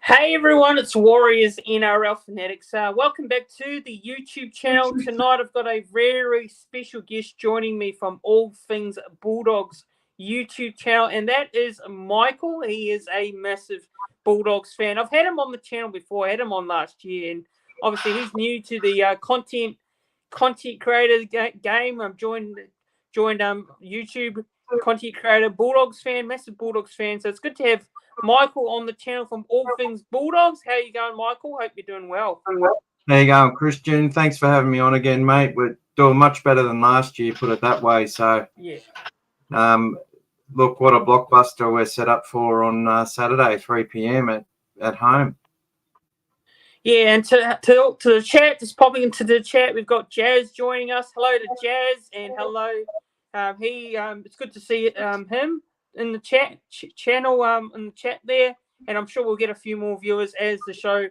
Hey everyone, it's Warriors NRL Fanatics. Welcome back to the YouTube channel. Tonight I've got a very special guest joining me from All Things Bulldogs YouTube channel, and that is Michael. He is a massive Bulldogs fan. I've had him on the channel before. I had him on last year, and obviously he's new to the content creator game. I've joined YouTube content creator, Bulldogs fan, massive Bulldogs fan. So it's good to have Michael on the channel from All Things Bulldogs. How you going, Michael? Hope you're doing well. How you going, Christian? Thanks for having me on again, mate. We're doing much better than last year, put it that way. So, yeah. Look what a blockbuster we're set up for on Saturday, 3 p.m. at home. Yeah, and to the chat, just popping into the chat, we've got Jazz joining us. Hello to Jazz, and hello. It's good to see him in the channel in the chat there, and I'm sure we'll get a few more viewers as the show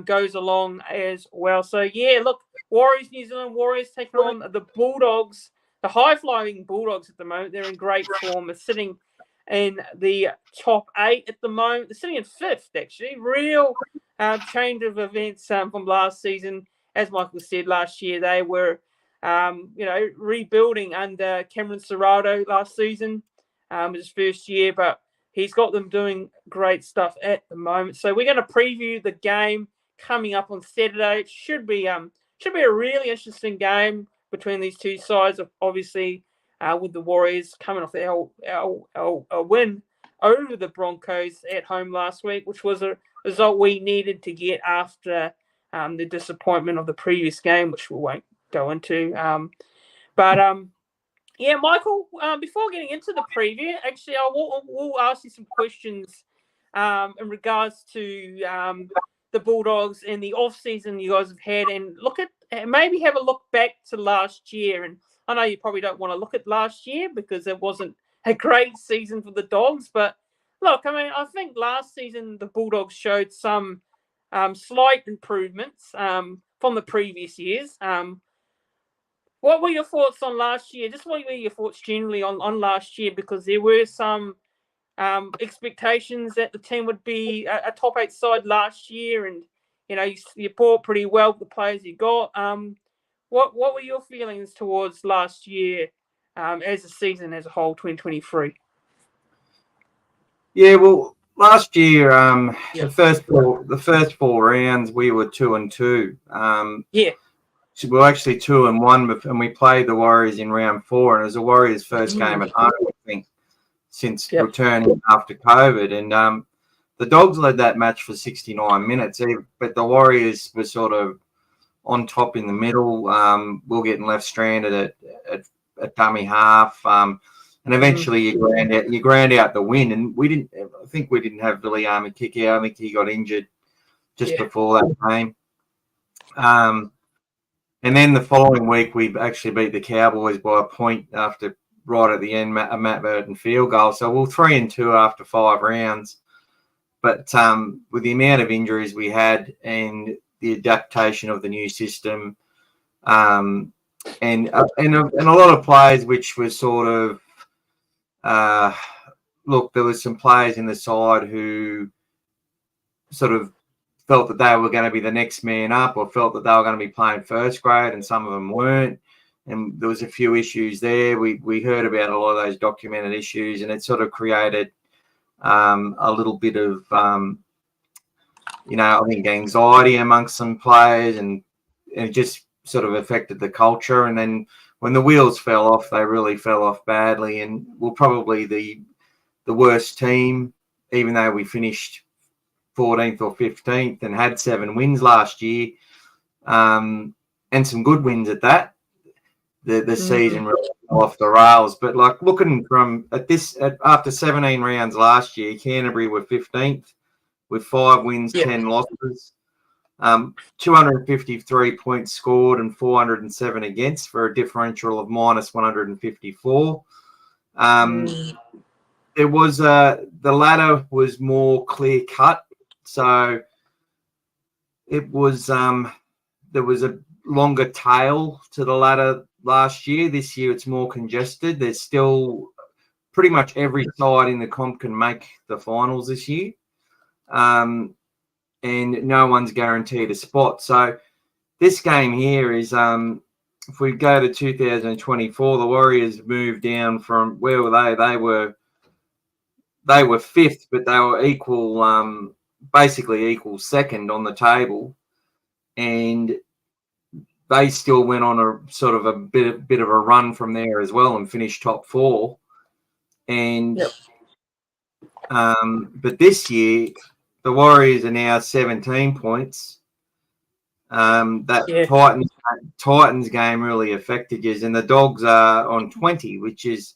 goes along as well. So yeah, look, New Zealand Warriors taking on the Bulldogs, the high-flying Bulldogs at the moment. They're in great form. They're sitting in the top 8 at the moment. They're sitting in 5th, actually. Real change of events from last season. As Michael said, last year they were rebuilding under Cameron Serrato last season. His first year, but he's got them doing great stuff at the moment. So we're going to preview the game coming up on Saturday. It should be a really interesting game between these two sides. Obviously, with the Warriors coming off a win over the Broncos at home last week, which was a result we needed to get after the disappointment of the previous game, which we won't go into. Yeah, Michael, before getting into the preview, actually, we'll ask you some questions in regards to the Bulldogs and the off-season you guys have had, and maybe have a look back to last year. And I know you probably don't want to look at last year because it wasn't a great season for the Dogs, but look, I mean, I think last season the Bulldogs showed some slight improvements from the previous years. What were your thoughts on last year? Just what were your thoughts generally on last year? Because there were some expectations that the team would be a top 8 side last year, and you bought pretty well the players you got. What were your feelings towards last year as a season as a whole, 2023? Yeah, well, last year, the first 4 rounds we were 2-2. Yeah. So we were actually 2-1, and we played the Warriors in round 4, and it was the Warriors' first game at home, I think, since returning after COVID. And the Dogs led that match for 69 minutes, but the Warriors were sort of on top in the middle. We were getting left stranded at dummy half, and eventually you ground out the win. And I think we didn't have Viliame Kikau. I think he got injured just before that game. And then the following week, we actually beat the Cowboys by a point after right at the end, a Matt Burton field goal. So we're 3-2 after 5 rounds. But with the amount of injuries we had and the adaptation of the new system, and a lot of players which were sort of look, there was some players in the side who sort of felt that they were going to be the next man up, or felt that they were going to be playing first grade, and some of them weren't. And there was a few issues there. We heard about a lot of those documented issues, and it sort of created a little bit of, I think anxiety amongst some players, and it just sort of affected the culture. And then when the wheels fell off, they really fell off badly, and we're probably the worst team, even though we finished 14th or 15th and had 7 wins last year, and some good wins at that. The season really fell off the rails. But like looking after 17 rounds last year, Canterbury were 15th with 5 wins, 10 losses, 253 points scored and 407 against for a differential of minus 154. There was the ladder was more clear cut. So it was there was a longer tail to the ladder last year. This year it's more congested. There's still pretty much every side in the comp can make the finals this year. and no one's guaranteed a spot. So this game here is, if we go to 2024, the Warriors moved down from, where were they? They were fifth, but they were equal, basically equal second on the table, and they still went on a sort of a bit of a run from there as well and finished top four. And but this year, the Warriors are now 17 points. Titans game really affected you, and the Dogs are on 20, which is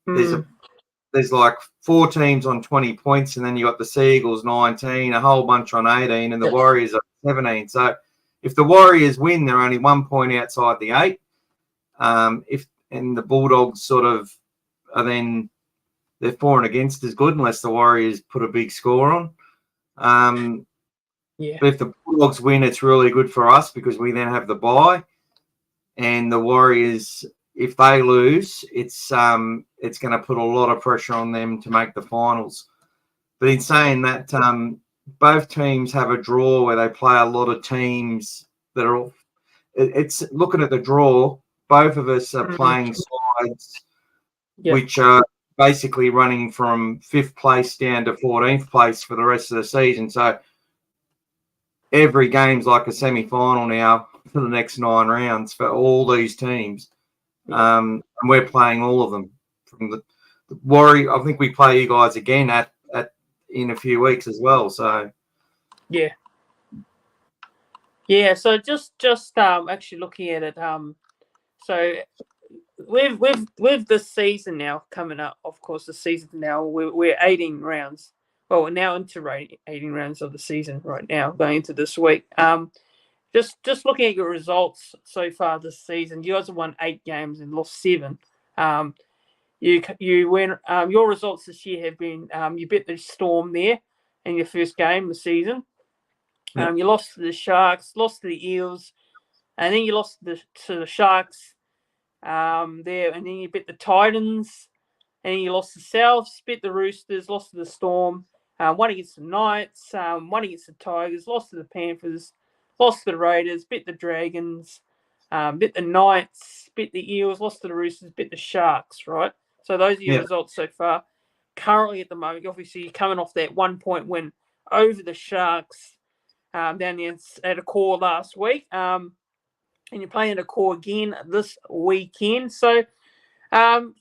there's like 4 teams on 20 points, and then you got the Seagulls 19, a whole bunch on 18, and the Warriors are 17. So if the Warriors win, they're only 1 point outside the 8. And the Bulldogs sort of are then, they're for and against as good unless the Warriors put a big score on. But if the Bulldogs win, it's really good for us because we then have the bye. And the Warriors, if they lose, it's going to put a lot of pressure on them to make the finals. But in saying that, both teams have a draw where they play a lot of teams that are. It's looking at the draw. Both of us are playing sides which are basically running from 5th place down to 14th place for the rest of the season. So every game's like a semi-final now for the next 9 rounds for all these teams. And we're playing all of them. From the Warrior, I think we play you guys again at in a few weeks as well. So So just actually looking at it, so with this season now coming up, of course, the season now we're 18 rounds. Well, we're now into 18 rounds of the season right now, going into this week. Just looking at your results so far this season, you guys have won 8 games and lost 7. You win. Your results this year have been you beat the Storm there in your first game of the season. You lost to the Sharks, lost to the Eels, and then you lost to the Sharks there, and then you beat the Titans, and then you lost to Souths, beat the Roosters, lost to the Storm, won against the Knights, won against the Tigers, lost to the Panthers, lost to the Raiders, beat the Dragons, beat the Knights, beat the Eels, lost to the Roosters, beat the Sharks, right? So those are your results so far. Currently at the moment, obviously you're coming off that 1-point win over the Sharks down there at a core last week. And you're playing a core again this weekend. So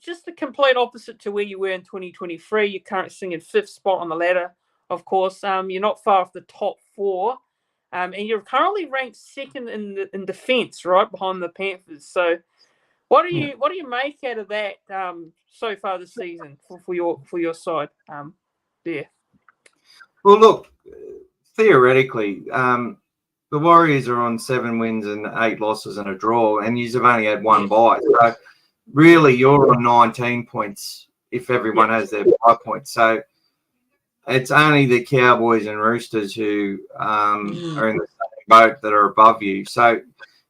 just the complete opposite to where you were in 2023. You're currently sitting in 5th spot on the ladder, of course. You're not far off the top 4. And you're currently ranked 2nd in defence, right, behind the Panthers. So what do you make out of that so far this season for your side there? Well, look, theoretically, the Warriors are on 7 wins and 8 losses and a draw, and you've only had 1 bye. So really, you're on 19 points if everyone has their bye points. So it's only the Cowboys and Roosters who are in the same boat that are above you. So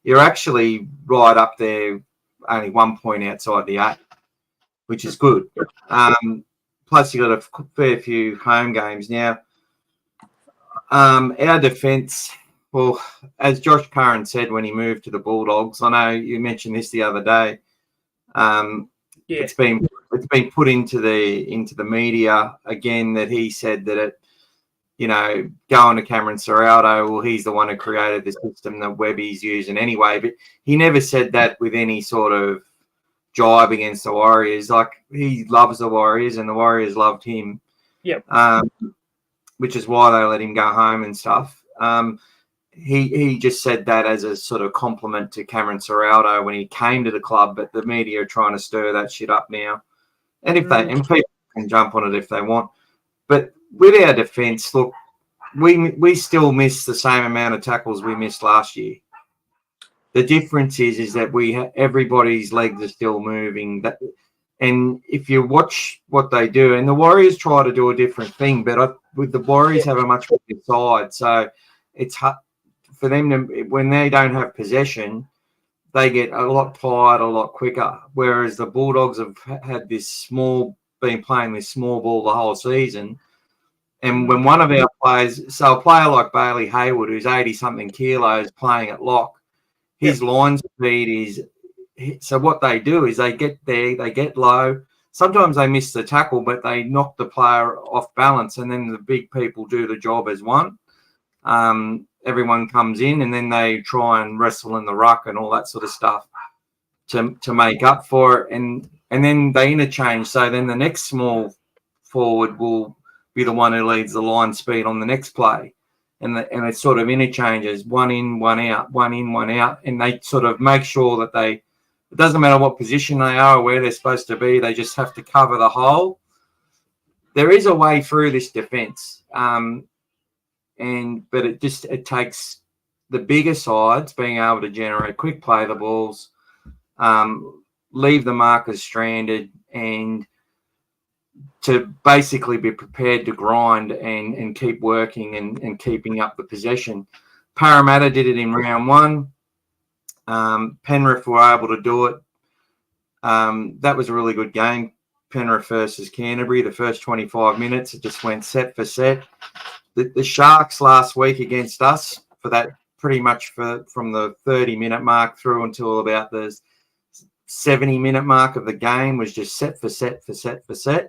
you're actually right up there, only 1 point outside the 8, which is good. Plus, you got a fair few home games now. Our defence, well, as Josh Curran said when he moved to the Bulldogs, I know you mentioned this the other day. It's been put into the media again that he said that it, going to Cameron Ciraldo, well, he's the one who created the system that Webby's using anyway. But he never said that with any sort of jibe against the Warriors. Like, he loves the Warriors and the Warriors loved him. Which is why they let him go home and stuff. He just said that as a sort of compliment to Cameron Ciraldo when he came to the club, but the media are trying to stir that shit up now. And and people can jump on it if they want. But with our defence, look, we still miss the same amount of tackles we missed last year. The difference is that everybody's legs are still moving. And if you watch what they do, and the Warriors try to do a different thing, but with the Warriors have a much better side, so it's hard for them to, when they don't have possession, they get a lot tired a lot quicker. Whereas the Bulldogs have had been playing this small ball the whole season, And when one of our players, so a player like Bailey Hayward, who's 80-something kilos playing at lock, his line speed is, so what they do is they get there, they get low. Sometimes they miss the tackle, but they knock the player off balance, and then the big people do the job as one. Everyone comes in, and then they try and wrestle in the ruck and all that sort of stuff to make up for it. And then they interchange. So then the next small forward will be the one who leads the line speed on the next play. And it sort of interchanges, one in, one out, one in, one out. And they sort of make sure that it doesn't matter what position they are or where they're supposed to be. They just have to cover the hole. There is a way through this defence. But it takes the bigger sides being able to generate quick play the balls, leave the markers stranded, and to basically be prepared to grind and keep working and keeping up the possession. Parramatta did it in round one. Penrith were able to do it. That was a really good game. Penrith versus Canterbury, the first 25 minutes, it just went set for set. The Sharks last week against us, for that pretty much from the 30-minute mark through until about the 70-minute mark of the game, was just set for set for set for set.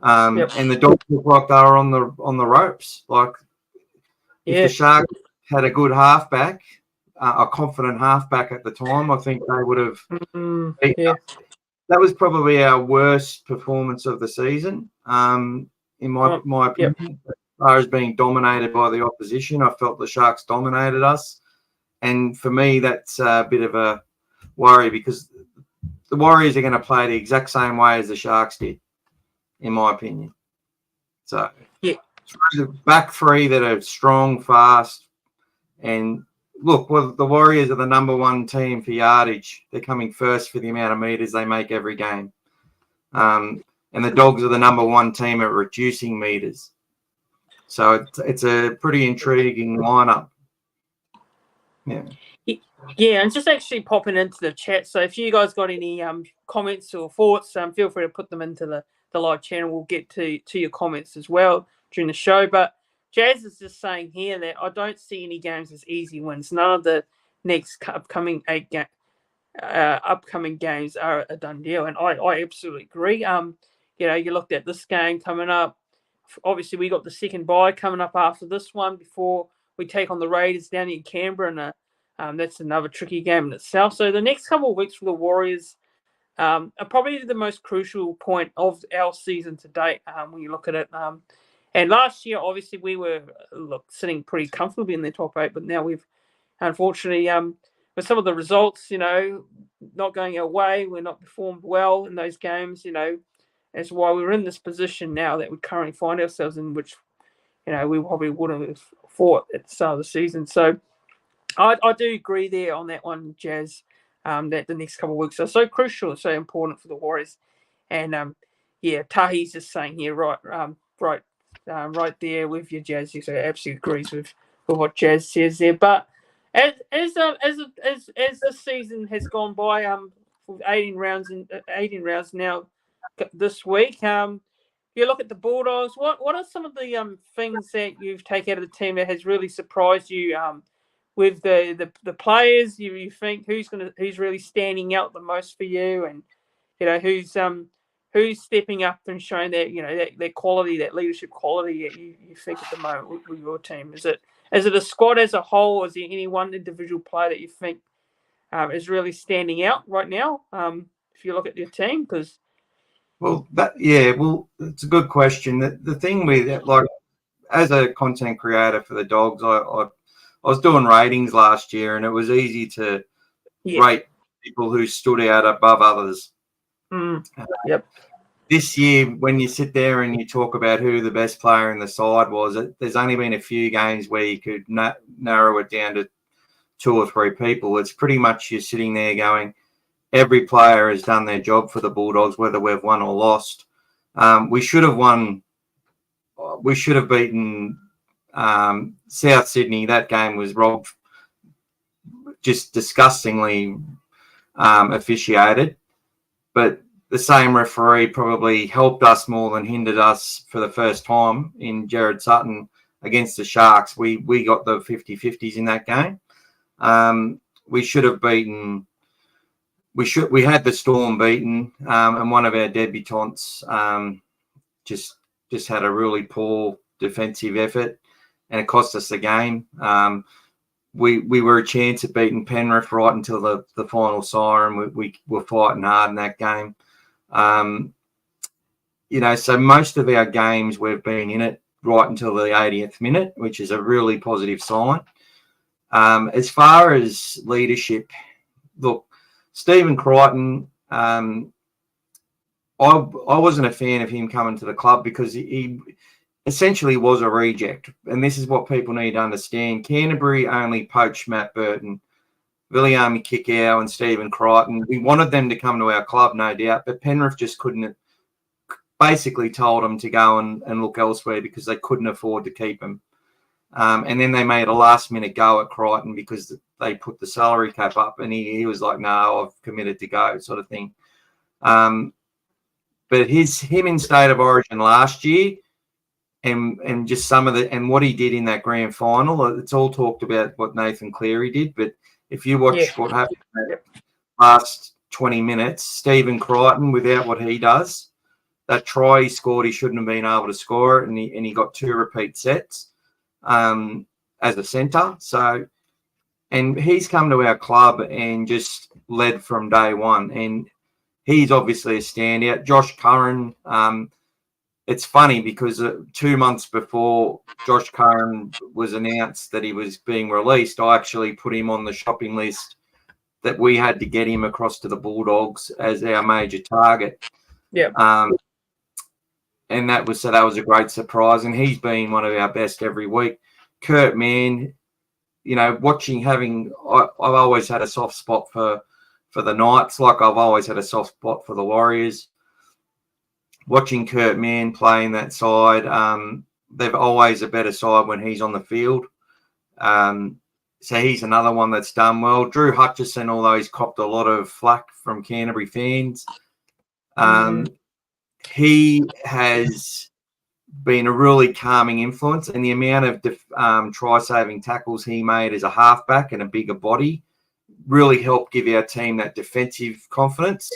And the Dogs looked like they were on the ropes. Like, if the Sharks had a good halfback, a confident halfback at the time, I think they would have beaten us. That was probably our worst performance of the season, in my opinion. As far as being dominated by the opposition, I felt the Sharks dominated us. And for me, that's a bit of a worry, because the Warriors are going to play the exact same way as the Sharks did, in my opinion. So, the back three that are strong, fast, and look, well, the Warriors are the number one team for yardage. They're coming first for the amount of meters they make every game. And the Dogs are the number one team at reducing meters. So it's a pretty intriguing lineup. Yeah, and just actually popping into the chat. So if you guys got any comments or thoughts, feel free to put them into the live channel. We'll get to your comments as well during the show. But Jazz is just saying here that I don't see any games as easy wins. None of the next upcoming games are a done deal, and I absolutely agree. You looked at this game coming up. Obviously, we got the second bye coming up after this one before we take on the Raiders down in Canberra, and that's another tricky game in itself. So the next couple of weeks for the Warriors are probably the most crucial point of our season to date when you look at it. And last year, obviously, we were sitting pretty comfortably in the top 8, but now we've, unfortunately, with some of the results, not going our way, we're not performed well in those games, That's why we're in this position now that we currently find ourselves in, which, we probably wouldn't have thought at the start of the season. So I do agree there on that one, Jazz, that the next couple of weeks are so crucial, so important for the Warriors. And, Tahi's just saying here, right there with your Jazz. So absolutely agrees with what Jazz says there. But as this season has gone by, with 18 rounds now this week, you look at the Bulldogs. What are some of the things that you've taken out of the team that has really surprised you? With the players, you think who's really standing out the most for you, and who's stepping up and showing that quality, that leadership quality that you think at the moment with your team? Is it a squad as a whole, or is there any one individual player that you think is really standing out right now? If you look at your team, it's a good question. The thing with it, like, as a content creator for the Dogs, I was doing ratings last year, and it was easy to rate people who stood out above others. This year, when you sit there and you talk about who the best player in the side was, there's only been a few games where you could narrow it down to 2 or 3 people. It's pretty much you're sitting there going, every player has done their job for the Bulldogs, whether we've won or lost. We should have won. We should have beaten South Sydney. That game was robbed, just disgustingly officiated. But the same referee probably helped us more than hindered us for the first time in Jared Sutton against the Sharks. We got the 50-50s in that game. We should have beaten. We had the Storm beaten, and one of our debutants just had a really poor defensive effort, and it cost us the game. We were a chance at beating Penrith right until the final siren. We were fighting hard in that game. So most of our games we've been in it right until the 80th minute, which is a really positive sign. As far as leadership, look, Stephen Crichton, I wasn't a fan of him coming to the club because he essentially was a reject. And this is what people need to understand. Canterbury only poached Matt Burton, Viliami Kikau and Stephen Crichton. We wanted them to come to our club, no doubt, but Penrith just couldn't, basically told them to go and look elsewhere because they couldn't afford to keep him. And then they made a last-minute go at Crichton because they put the salary cap up, and he was like, no, I've committed to go, sort of thing. But him in State of Origin last year and just some of and what he did in that grand final, it's all talked about what Nathan Cleary did, but if you watch what happened in the last 20 minutes, Stephen Crichton, without what he does, that try he scored, he shouldn't have been able to score it, and he got 2 repeat sets as a centre. So, and he's come to our club and just led from day one, and he's obviously a standout. Josh Curran, it's funny because 2 months before Josh Curran was announced that he was being released, I actually put him on the shopping list that we had to get him across to the Bulldogs as our major target. Yeah. And that was a great surprise, and he's been one of our best every week. Kurt Mann, I've always had a soft spot for the Knights, like I've always had a soft spot for the Warriors. Watching Kurt Mann playing that side, they've always a better side when he's on the field. So he's another one that's done well. Drew Hutchison, although he's copped a lot of flack from Canterbury fans, he has been a really calming influence, and the amount of try-saving tackles he made as a halfback and a bigger body really helped give our team that defensive confidence,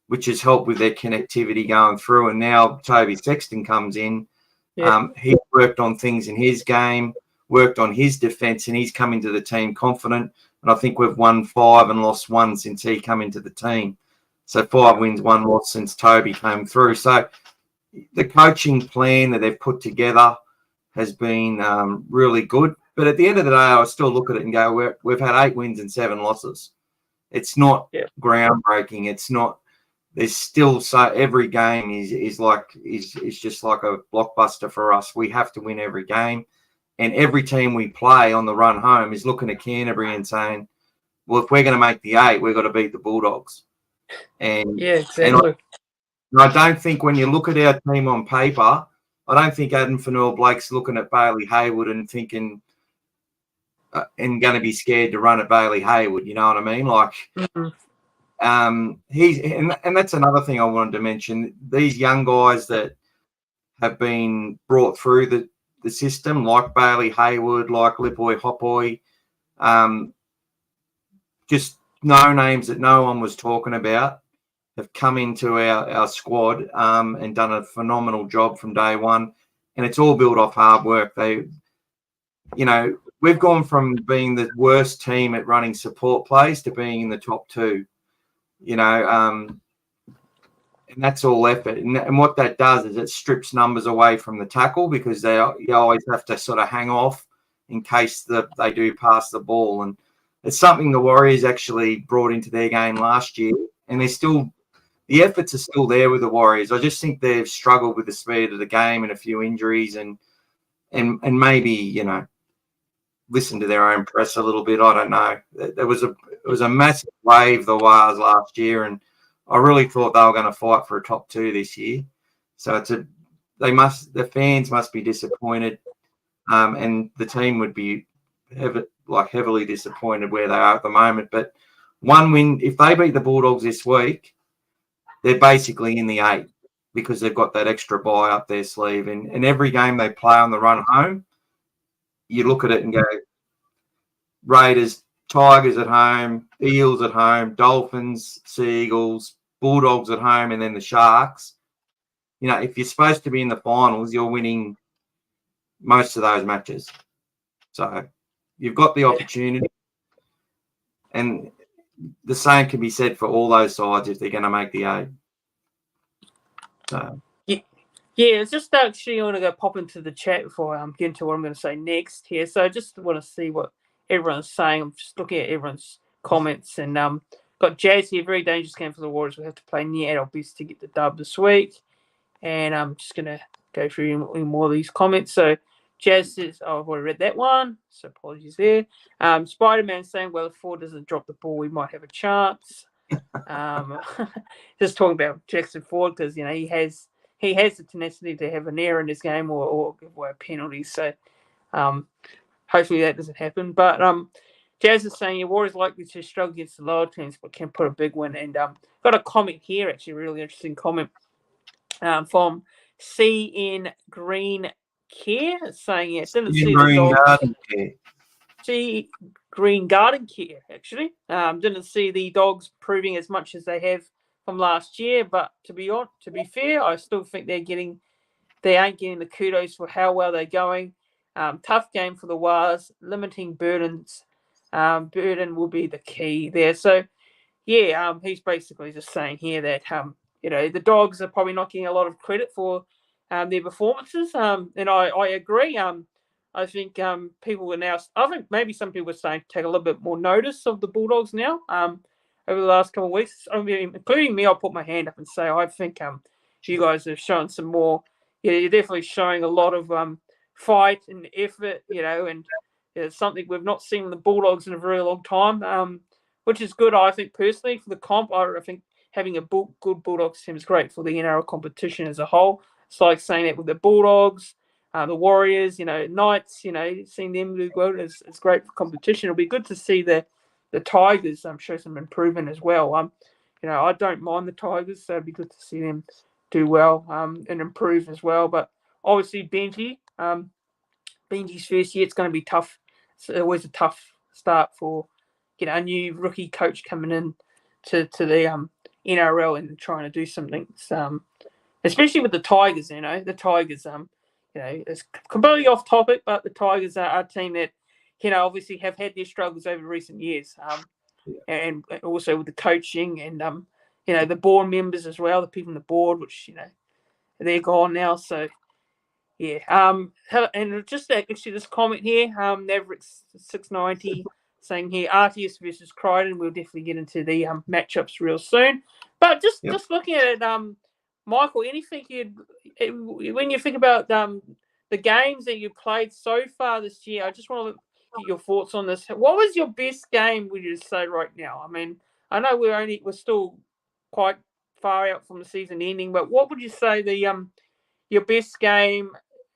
which has helped with their connectivity going through. And now Toby Sexton comes in. He worked on things in his game, worked on his defence, and he's come into the team confident. And I think we've won 5 and lost 1 since he come into the team. So 5 wins, 1 loss since Toby came through. So the coaching plan that they've put together has been really good. But at the end of the day, I still look at it and go, we've had 8 wins and 7 losses. It's not groundbreaking. It's not. There's still every game is just like a blockbuster for us. We have to win every game, and every team we play on the run home is looking at Canterbury and saying, well, if we're going to make the 8, we've got to beat the Bulldogs. And exactly. And I don't think when you look at our team on paper, I don't think Adam Fanua-Blake's looking at Bailey Hayward and thinking and going to be scared to run at Bailey Hayward. You know what I mean? Like, and that's another thing I wanted to mention. These young guys that have been brought through the system, like Bailey Hayward, like Lipoi Hopoi, just no names that no one was talking about, have come into our squad and done a phenomenal job from day one. And it's all built off hard work. We've gone from being the worst team at running support plays to being in the top 2, and that's all effort. And what that does is it strips numbers away from the tackle because you always have to sort of hang off in case they do pass the ball. And it's something the Warriors actually brought into their game last year, and the efforts are still there with the Warriors. I just think they've struggled with the speed of the game and a few injuries and maybe, listen to their own press a little bit. I don't know. It was a massive wave, the Wars last year, and I really thought they were going to fight for a top 2 this year. So the fans must be disappointed, and the team would be heavily disappointed where they are at the moment. But 1 win, if they beat the Bulldogs this week, they're basically in the 8 because they've got that extra bye up their sleeve. And every game they play on the run home, you look at it and go, Raiders, Tigers at home, Eels at home, Dolphins, Seagulls, Bulldogs at home, and then the Sharks. You know, if you're supposed to be in the finals, you're winning most of those matches. So you've got the opportunity. And the same can be said for all those sides if they're going to make the 8. So. Yeah, it's just actually I want to go pop into the chat before I get into what I'm going to say next here. So I just want to see what everyone's saying. I'm just looking at everyone's comments and got Jazz here. Very dangerous game for the Warriors. We have to play near our best to get the dub this week. And I'm just going to go through more of these comments. So Jazz says, oh, I've already read that one. So apologies there. Spider-Man saying, well, if Ford doesn't drop the ball, we might have a chance. Just talking about Jackson Ford because, you know, he has the tenacity to have an error in his game or give away a penalty. So hopefully that doesn't happen. But Jazz is saying your Warriors likely to struggle against the lower teams, but can put a big win. And got a comment here, actually, a really interesting comment from CN Green Care saying it didn't see the Dogs. See Green Garden Care, actually. Didn't see the Dogs proving as much as they have from last year, but to be fair, I still think they ain't getting the kudos for how well they're going. Tough game for the Wars, limiting burdens. Burden will be the key there. So, yeah, he's basically just saying here that you know, the Dogs are probably not getting a lot of credit for their performances, and I agree. I think people are now. I think maybe some people are starting to take a little bit more notice of the Bulldogs now. Over the last couple of weeks, I mean, including me, I'll put my hand up and say I think you guys have shown some more. Yeah, you're definitely showing a lot of fight and effort, you know, and it's something we've not seen the Bulldogs in a very long time, which is good, I think, personally, for the comp. I think having a good Bulldogs team is great for the NRL competition as a whole. It's like saying that with the Bulldogs, the Warriors, you know, Knights, you know, seeing them do well is great for competition. It'll be good to see the Tigers show some improvement as well. You know, I don't mind the Tigers, so it'd be good to see them do well and improve as well. But obviously, Benji's first year, it's going to be tough. It's always a tough start for, you know, a new rookie coach coming in to the NRL and trying to do something. Especially with the Tigers, you know, you know, it's completely off topic, but the Tigers are a team that, you know, obviously have had their struggles over recent years, and also with the coaching and you know, the board members as well, the people on the board, which, you know, they're gone now. So yeah, and just actually this comment here, Mavericks 690 saying here, RTS versus Crichton. We'll definitely get into the matchups real soon. But just looking at it, Michael, anything when you think about the games that you played so far this year, I just want to get your thoughts on this. What was your best game, would you say, right now? I mean, I know we're still quite far out from the season ending, but what would you say your best game,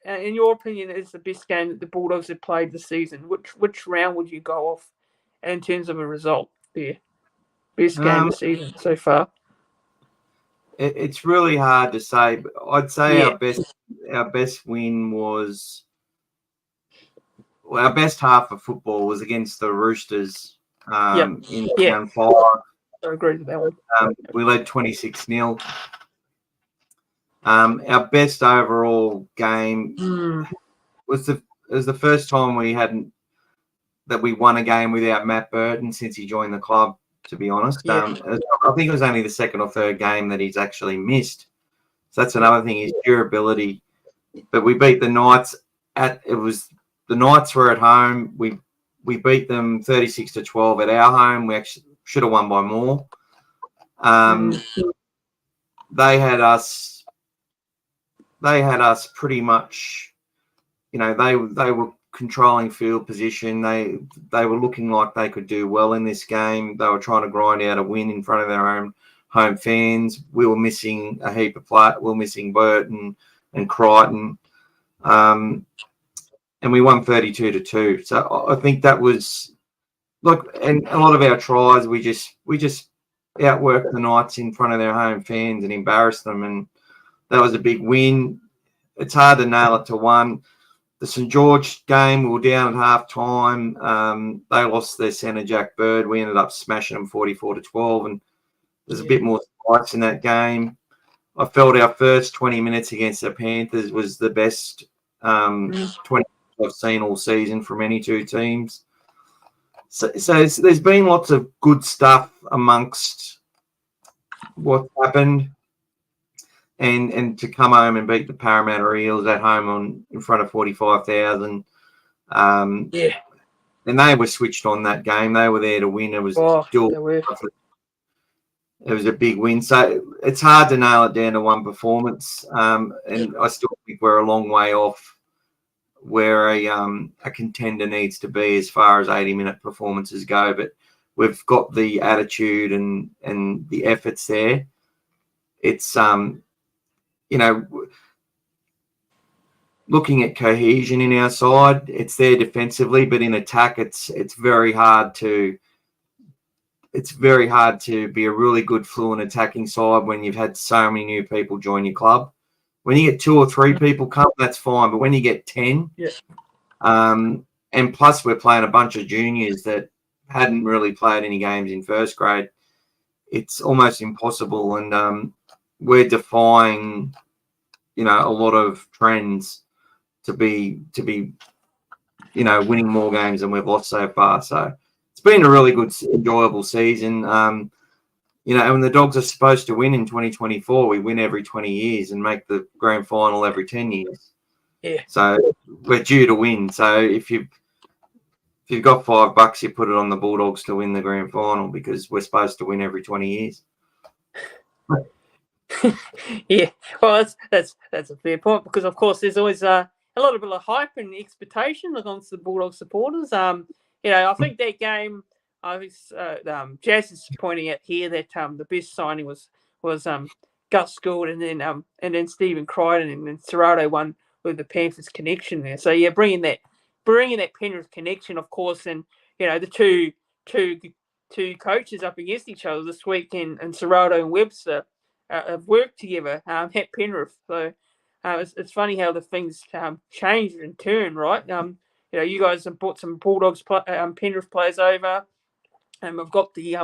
in your opinion, is the best game that the Bulldogs have played this season? Which round would you go off in terms of a result there? Best game of the season so far? It's really hard to say, but I'd say our best win was, well, our best half of football was against the Roosters in round 5. I agree with that one. We led 26-0. Our best overall game was the first time we won a game without Matt Burton since he joined the club, to be honest. I think it was only the second or third game that he's actually missed. So that's another thing, his durability. But we beat the Knights the Knights were at home. We beat them 36-12 at our home. We actually should have won by more. They had us pretty much, you know, they were controlling field position. They were looking like they could do well in this game. They were trying to grind out a win in front of their own home fans. We were missing a heap of play. We were missing Burton and Crichton. And we won 32-2. So I think that was, look, and a lot of our tries, we just outworked the Knights in front of their home fans and embarrassed them, and that was a big win. It's hard to nail it to one. The St George game, we were down at half time. They lost their centre, Jack Bird. We ended up smashing them 44-12, and there's a bit more spice in that game. I felt our first 20 minutes against the Panthers was the best 20 I've seen all season from any two teams. So there's been lots of good stuff amongst what's happened. And to come home and beat the Parramatta Eels at home in front of 45,000. And they were switched on that game. They were there to win. It was it was a big win. So it's hard to nail it down to one performance. And I still think we're a long way off where a contender needs to be as far as 80-minute performances go. But we've got the attitude and the efforts there. It's looking at cohesion in our side, it's there defensively, but in attack, it's very hard to be a really good fluent attacking side when you've had so many new people join your club. When you get 2 or 3 people come, that's fine, but when you get 10, and plus we're playing a bunch of juniors that hadn't really played any games in first grade, it's almost impossible. And we're defying, a lot of trends to be, winning more games than we've lost so far. So it's been a really good, enjoyable season. And the Dogs are supposed to win in 2024. We win every 20 years and make the grand final every 10 years. Yeah. So we're due to win. So if you've got $5, you put it on the Bulldogs to win the grand final because we're supposed to win every 20 years. Yeah, well, that's a fair point because, of course, there's always a lot of hype and expectation amongst the Bulldog supporters. I think that game, Jazz is pointing out here that the best signing was Gus Gould and then Stephen Crichton, and then Serrato won with the Panthers connection there. So bringing that Penrith connection, of course, and the two coaches up against each other this weekend, and Serrato and Webster have worked together at Penrith. So it's funny how the things change and turn, right? You guys have brought some Bulldogs Penrith players over, and we've got the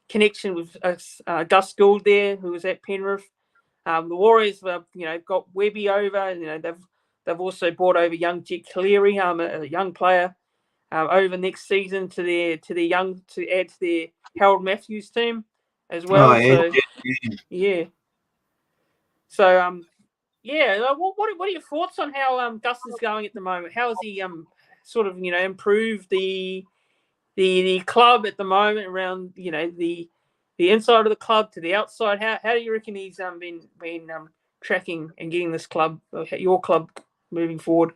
connection with Gus Gould there, who was at Penrith. The Warriors, got Webby over. They've also brought over young Jet Cleary, a young player, over next season to add to their Harold Matthews team as well. So, what are your thoughts on how Gus is going at the moment? How has he sort of improved the club at the moment around the inside of the club to the outside? How do you reckon he's been tracking and getting this club, your club, moving forward?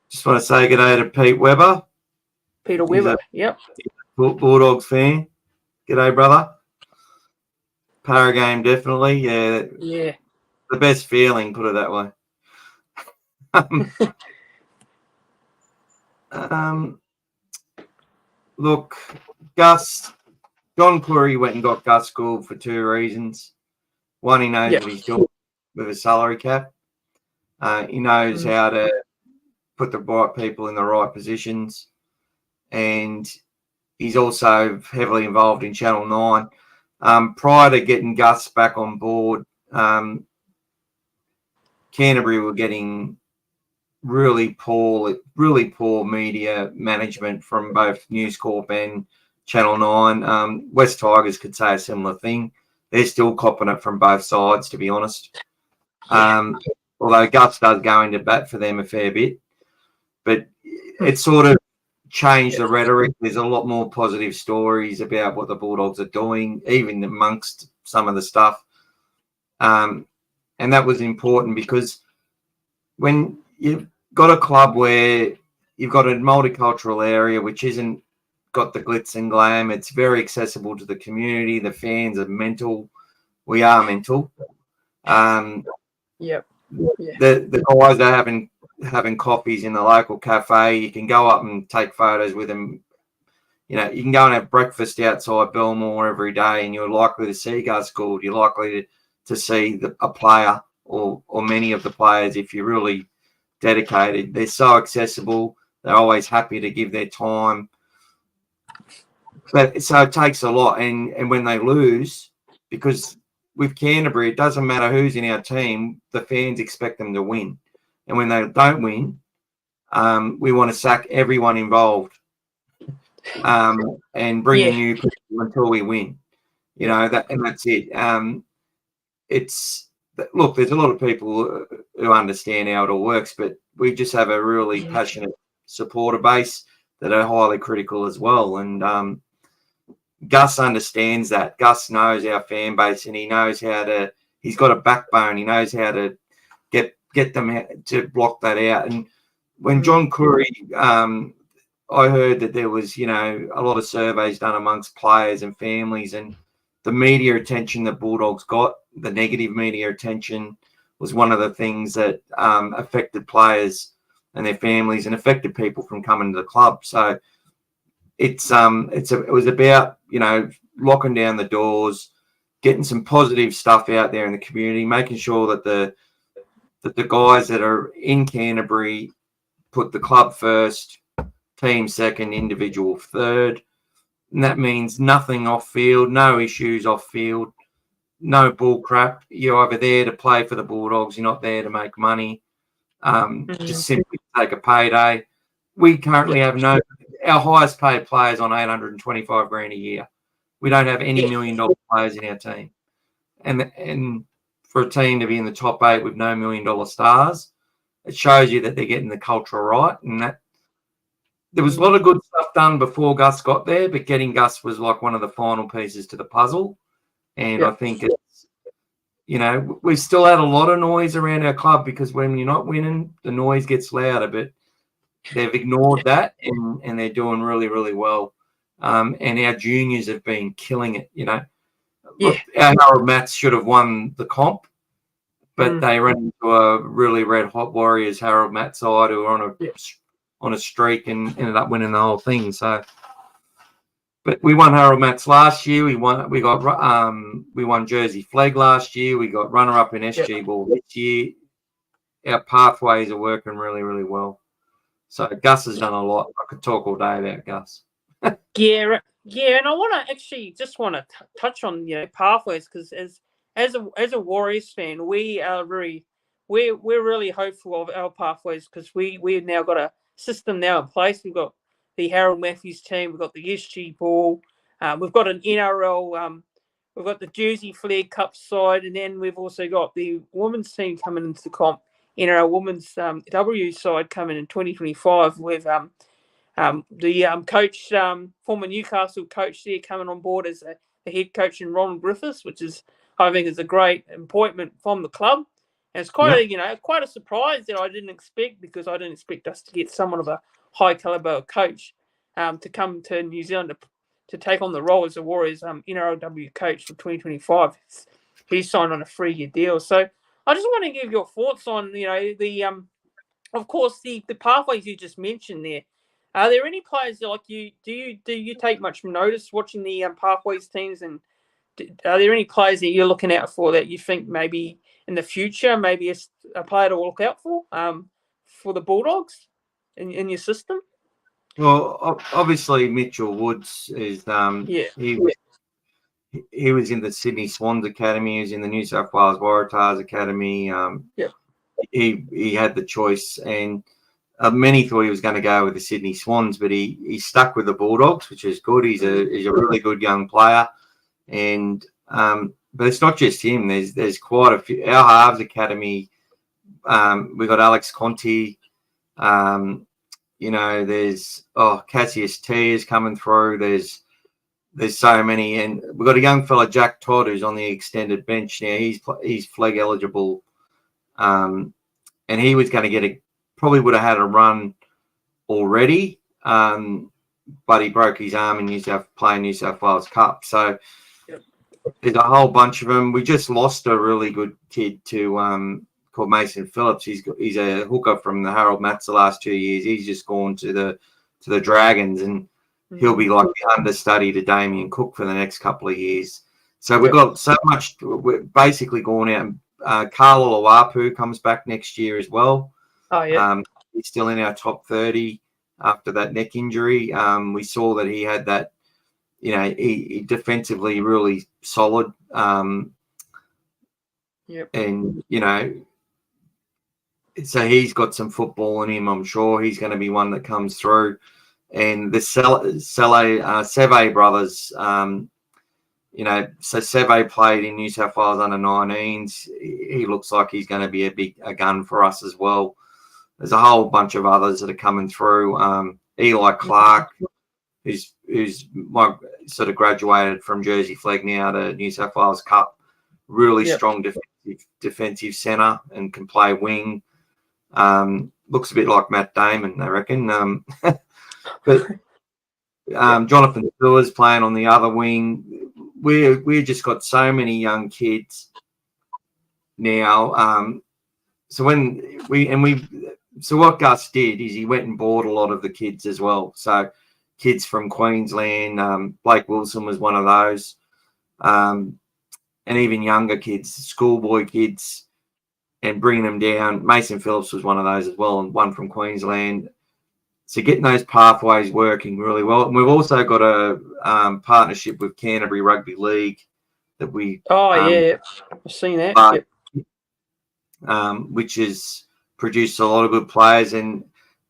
Just want to say good day to Pete Webber. Peter Webber, yep. Bulldogs fan. G'day, brother. Para game, definitely. Yeah. The best feeling, put it that way. Look, John Cleary went and got Gus Gould for 2 reasons. One, he knows what he's doing with a salary cap. He knows how to put the right people in the right positions. And he's also heavily involved in Channel 9. Prior to getting Gus back on board, Canterbury were getting really poor media management from both News Corp and Channel 9. West Tigers could say a similar thing. They're still copping it from both sides, to be honest. Although Gus does go into bat for them a fair bit. But it sort of changed the rhetoric. There's a lot more positive stories about what the Bulldogs are doing, even amongst some of the stuff. And that was important because when you've got a club where you've got a multicultural area which isn't got the glitz and glam, it's very accessible to the community. The fans are mental. We are mental. Yep. The guys are having coffees in the local cafe. You can go up and take photos with them, You can go and have breakfast outside Belmore every day, and you're likely to see Gus Gould. You're likely to see a player or many of the players if you're really dedicated. They're so accessible. They're always happy to give their time. But so it takes a lot. And when they lose, because with Canterbury, it doesn't matter who's in our team, the fans expect them to win. And when they don't win, we want to sack everyone involved and bring in new people until we win. And that's it. Look, there's a lot of people who understand how it all works, but we just have a really passionate supporter base that are highly critical as well. And Gus understands that. Gus knows our fan base, and he knows he's got a backbone. He knows how to get them to block that out. And when John Curry, I heard that there was, a lot of surveys done amongst players and families, and the media attention that Bulldogs got, the negative media attention, was one of the things that affected players and their families and affected people from coming to the club. So it was about, locking down the doors, getting some positive stuff out there in the community, making sure that the guys that are in Canterbury put the club first, team second, individual third. And that means nothing off field, no issues off field, no bull crap. You're either there to play for the Bulldogs, you're not there to make money, just simply take a payday. We currently have our highest paid players on $825,000 a year. We don't have any $1 million players in our team. And for a team to be in the top 8 with no $1 million stars, it shows you that they're getting the culture right. And that there was a lot of good stuff done before Gus got there, but getting Gus was like one of the final pieces to the puzzle. And I think it's, we've still had a lot of noise around our club, because when you're not winning, the noise gets louder, but they've ignored that, and they're doing really, really well. And our juniors have been killing it, Look, our Harold Matts should have won the comp, but they ran into a really red-hot Warriors Harold Matts side who were on a streak and ended up winning the whole thing. So, but we won Harold Matts last year. We won Jersey Flag last year. We got runner-up in SG Ball this year. Our pathways are working really, really well. So Gus has done a lot. I could talk all day about Gus. And I want to touch on pathways, because as a Warriors fan, we're really hopeful of our pathways, because we've now got a system now in place. We've got the Harold Matthews team, we've got the SG Ball, we've got an NRL, we've got the Jersey Flag Cup side, and then we've also got the women's team coming into the comp, NRL women's W side coming in 2025 with the coach, former Newcastle coach there, coming on board as the head coach in Ron Griffiths, which I think is a great appointment from the club. And it's quite a surprise that I didn't expect, because I didn't expect us to get someone of a high caliber coach to come to New Zealand to take on the role as the Warriors NRLW coach for 2025. He's signed on a 3-year deal. So I just want to give your thoughts on of course the pathways you just mentioned there. Are there any players like you? Do you take much notice watching the pathways teams, and are there any players that you're looking out for that you think maybe in the future, maybe a player to look out for the Bulldogs in your system? Well, obviously Mitchell Woods is he was in the Sydney Swans Academy. He was in the New South Wales Waratahs Academy. He had the choice, and many thought he was going to go with the Sydney Swans, but he stuck with the Bulldogs, which is good. He's a really good young player, and but it's not just him. There's quite a few. Our halves academy. We got Alex Conti. There's Cassius T is coming through. There's so many, and we've got a young fella, Jack Todd, who's on the extended bench now. He's flag eligible, and he was going to probably would have had a run already, but he broke his arm in playing New South Wales Cup. So there's a whole bunch of them. We just lost a really good kid to called Mason Phillips. He's a hooker from the Harold Matts the last 2 years. He's just gone to the Dragons, and he'll be like the understudy to Damien Cook for the next couple of years. So we've got so much. We're basically going out. And Carlo Lawapu comes back next year as well. Oh yeah. He's still in our top 30 after that neck injury. We saw that he had that. He defensively really solid. And so he's got some football in him. I'm sure he's going to be one that comes through. And the Seve brothers, so Seve played in New South Wales under 19s. He looks like he's going to be a gun for us as well. There's a whole bunch of others that are coming through. Eli Clark, who's sort of graduated from Jersey Flegg now to New South Wales Cup. Really strong defensive centre and can play wing. Looks a bit like Matt Damon, I reckon. But Jonathan Stewart's playing on the other wing. We've just got so many young kids now. So what Gus did is he went and bought a lot of the kids as well. So kids from Queensland, Blake Wilson was one of those, and even younger kids, schoolboy kids, and bringing them down. Mason Phillips was one of those as well, and one from Queensland. So getting those pathways working really well. And we've also got a partnership with Canterbury Rugby League that we... I've seen that. Which has produced a lot of good players. And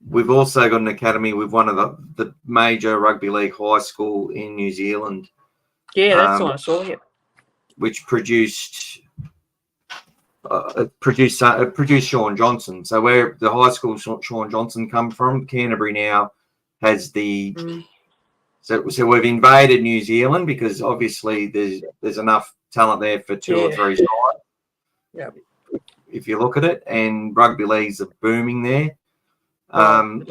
we've also got an academy with one of the major rugby league high school in New Zealand. Yeah, that's what I saw, which produced Sean Johnson. So where the high school Sean Johnson come from, Canterbury now has the so we've invaded New Zealand because obviously there's enough talent there for two or three sides. Yeah. If you look at it, and rugby leagues are booming there. And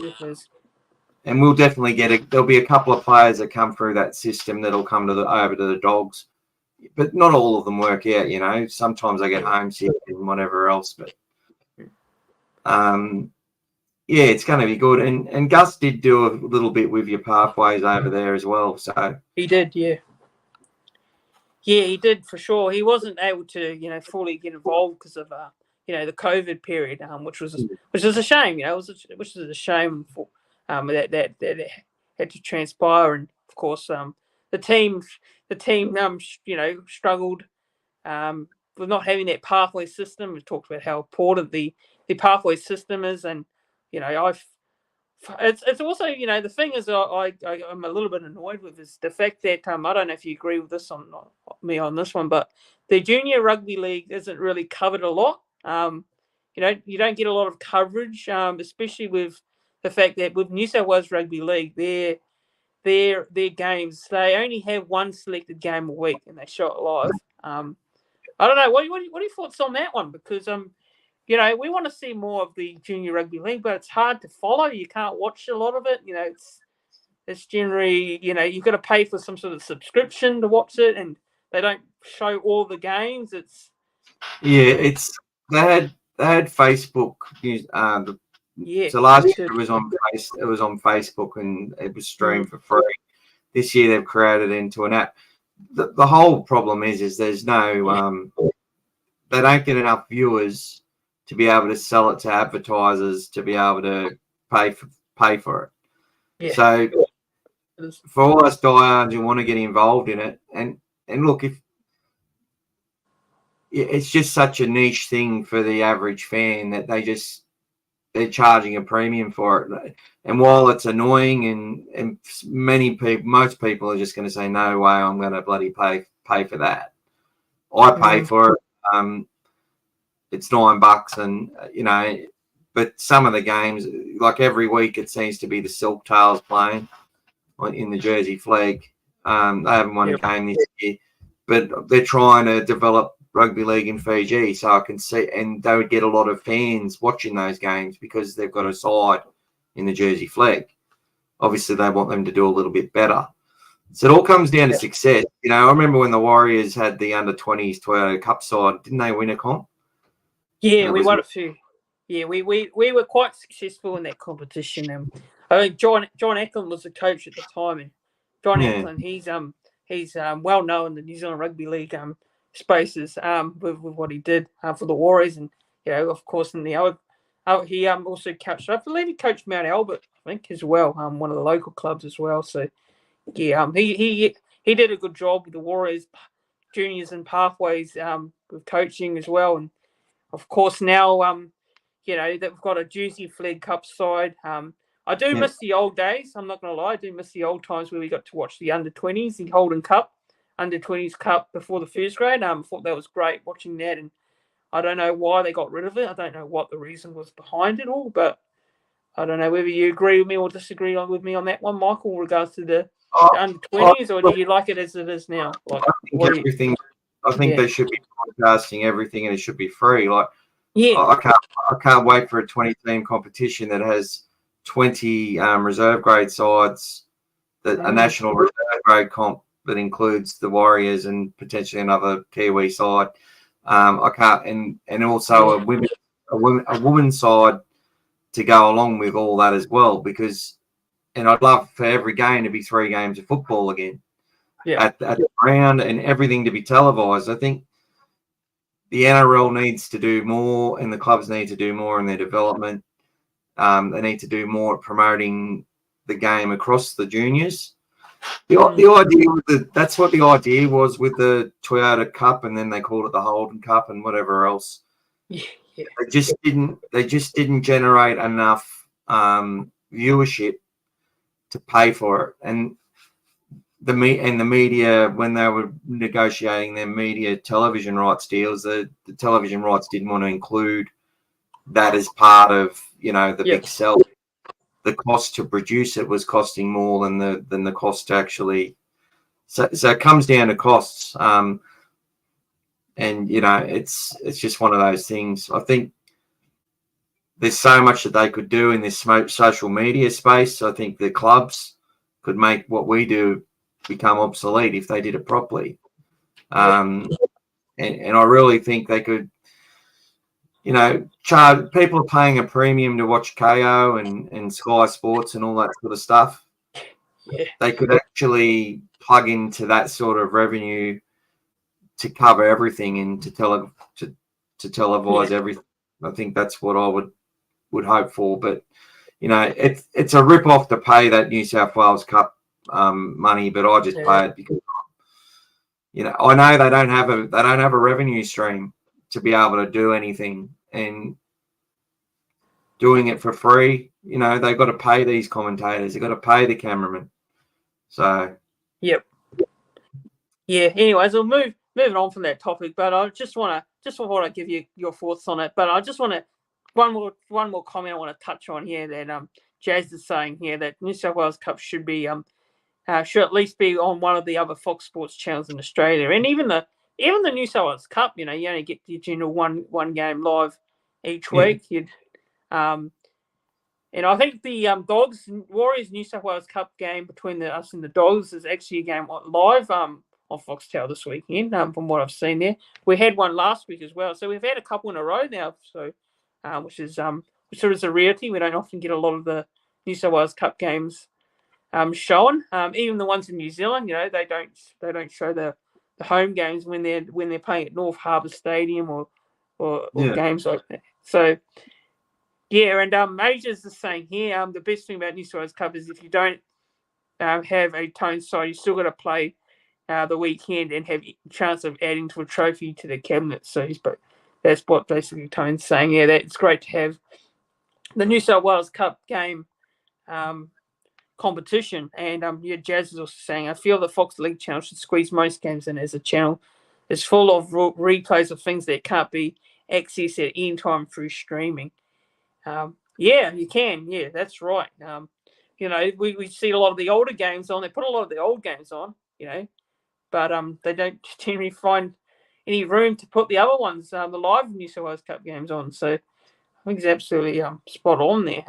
we'll definitely there'll be a couple of players that come through that system that'll come over to the Dogs. But not all of them work out, Sometimes I get homesick and whatever else. But it's going to be good. And Gus did do a little bit with your pathways over there as well. So he did, yeah. Yeah, he did for sure. He wasn't able to, fully get involved because of the COVID period, which was a shame. Which is a shame for that had to transpire. And of course, the team struggled with not having that pathway system. We talked about how important the pathway system is, and it's also the thing is I'm a little bit annoyed with is the fact that I don't know if you agree with this on me on this one, but the junior rugby league isn't really covered a lot. You don't get a lot of coverage, especially with the fact that with New South Wales Rugby League, their games, they only have one selected game a week and they show it live. I don't know. What are your thoughts on that one? Because we want to see more of the junior rugby league, but it's hard to follow. You can't watch a lot of it. It's generally you've got to pay for some sort of subscription to watch it, and they don't show all the games. They had Facebook news. So last year it was on Facebook and it was streamed for free. This year they've created it into an app. The whole problem is there's no they don't get enough viewers to be able to sell it to advertisers to be able to pay for it. Yeah. So for all us diehards who want to get involved in it, and look, if it's just such a niche thing for the average fan that they're charging a premium for it. And while it's annoying and most people are just going to say, no way, I'm going to bloody pay for that. I pay for it. It's $9 and, but some of the games, like every week, it seems to be the Silk Tails playing in the Jersey Flegg. They haven't won a game this year, but they're trying to develop rugby league in Fiji, so I can see, and they would get a lot of fans watching those games because they've got a side in the Jersey Flegg. Obviously, they want them to do a little bit better. So it all comes down to success. I remember when the Warriors had the under-20s Toyota Cup side, didn't they win a comp? Yeah, we won a few. Yeah, we were quite successful in that competition. I think John Eklund was the coach at the time, and John Ackland. He's well known in the New Zealand Rugby League spaces with what he did for the Warriors, and of course in the he also coached. I believe he coached Mount Albert, I think, as well. One of the local clubs as well. So yeah, he did a good job with the Warriors juniors and pathways with coaching as well, and of course now that we've got a Juicy Flag Cup side. I do miss the old days. I'm not going to lie. I do miss the old times where we got to watch the under-20s, the Holden Cup, under-20s Cup before the first grade. I thought that was great watching that, and I don't know why they got rid of it. I don't know what the reason was behind it all, but I don't know whether you agree with me or disagree with me on that one, Michael, in regards to the under-20s, or do you like it as it is now? Like, I think they should be broadcasting everything, and it should be free. Like, yeah, I can't wait for a 20-team competition that has 20 reserve grade sides, a national reserve grade comp that includes the Warriors and potentially another Kiwi side. I can't, and also a women's side to go along with all that as well, because, and I'd love for every game to be 3 games of football again at the ground, and everything to be televised. I think the NRL needs to do more, and the clubs need to do more in their development. They need to do more at promoting the game across the juniors. The idea that's what the idea was with the Toyota Cup, and then they called it the Holden Cup and whatever else. Yeah. They just didn't generate enough viewership to pay for it, and the media, when they were negotiating their media television rights deals, the television rights didn't want to include that as part of the big sell. The cost to produce it was costing more than the cost to actually. So it comes down to costs, and it's just one of those things. I think there's so much that they could do in this social media space. I think the clubs could make what we do become obsolete if they did it properly. And I really think they could, charge. People are paying a premium to watch KO and Sky Sports and all that sort of stuff. Yeah. They could actually plug into that sort of revenue to cover everything and to televise everything. I think that's what I would hope for. But it's a rip off to pay that New South Wales Cup money, but I just pay it because I know they don't have a revenue stream to be able to do anything, and doing it for free, they've got to pay these commentators, they've got to pay the cameraman. So anyways, we'll moving on from that topic, but I just want to give you your thoughts on it. But I just want to one more comment I want to touch on here, that Jazz is saying here that New South Wales Cup should at least be on one of the other Fox Sports channels in Australia, and even the New South Wales Cup, you only get the general one game live each week. And I think the Dogs Warriors New South Wales Cup game between us and the Dogs is actually a game live on Foxtel this weekend. From what I've seen there, we had one last week as well, so we've had a couple in a row now. So, which is a rarity. We don't often get a lot of the New South Wales Cup games shown. Even the ones in New Zealand, they don't show the home games when they're playing at North Harbour Stadium or games like that. So and Majors is saying here, the best thing about New South Wales Cup is if you don't have a tone side, you still got to play the weekend and have a chance of adding to a trophy to the cabinet. So that's what basically Tone's saying. Yeah, that it's great to have the New South Wales Cup game competition. And Jazz is also saying, I feel the Fox League channel should squeeze most games in, as a channel is full of replays of things that can't be accessed at any time through streaming. You can. Yeah, that's right. We see a lot of the older games on. They put a lot of the old games on, but they don't generally find any room to put the other ones, the live New South Wales Cup games on. So I think it's absolutely spot on there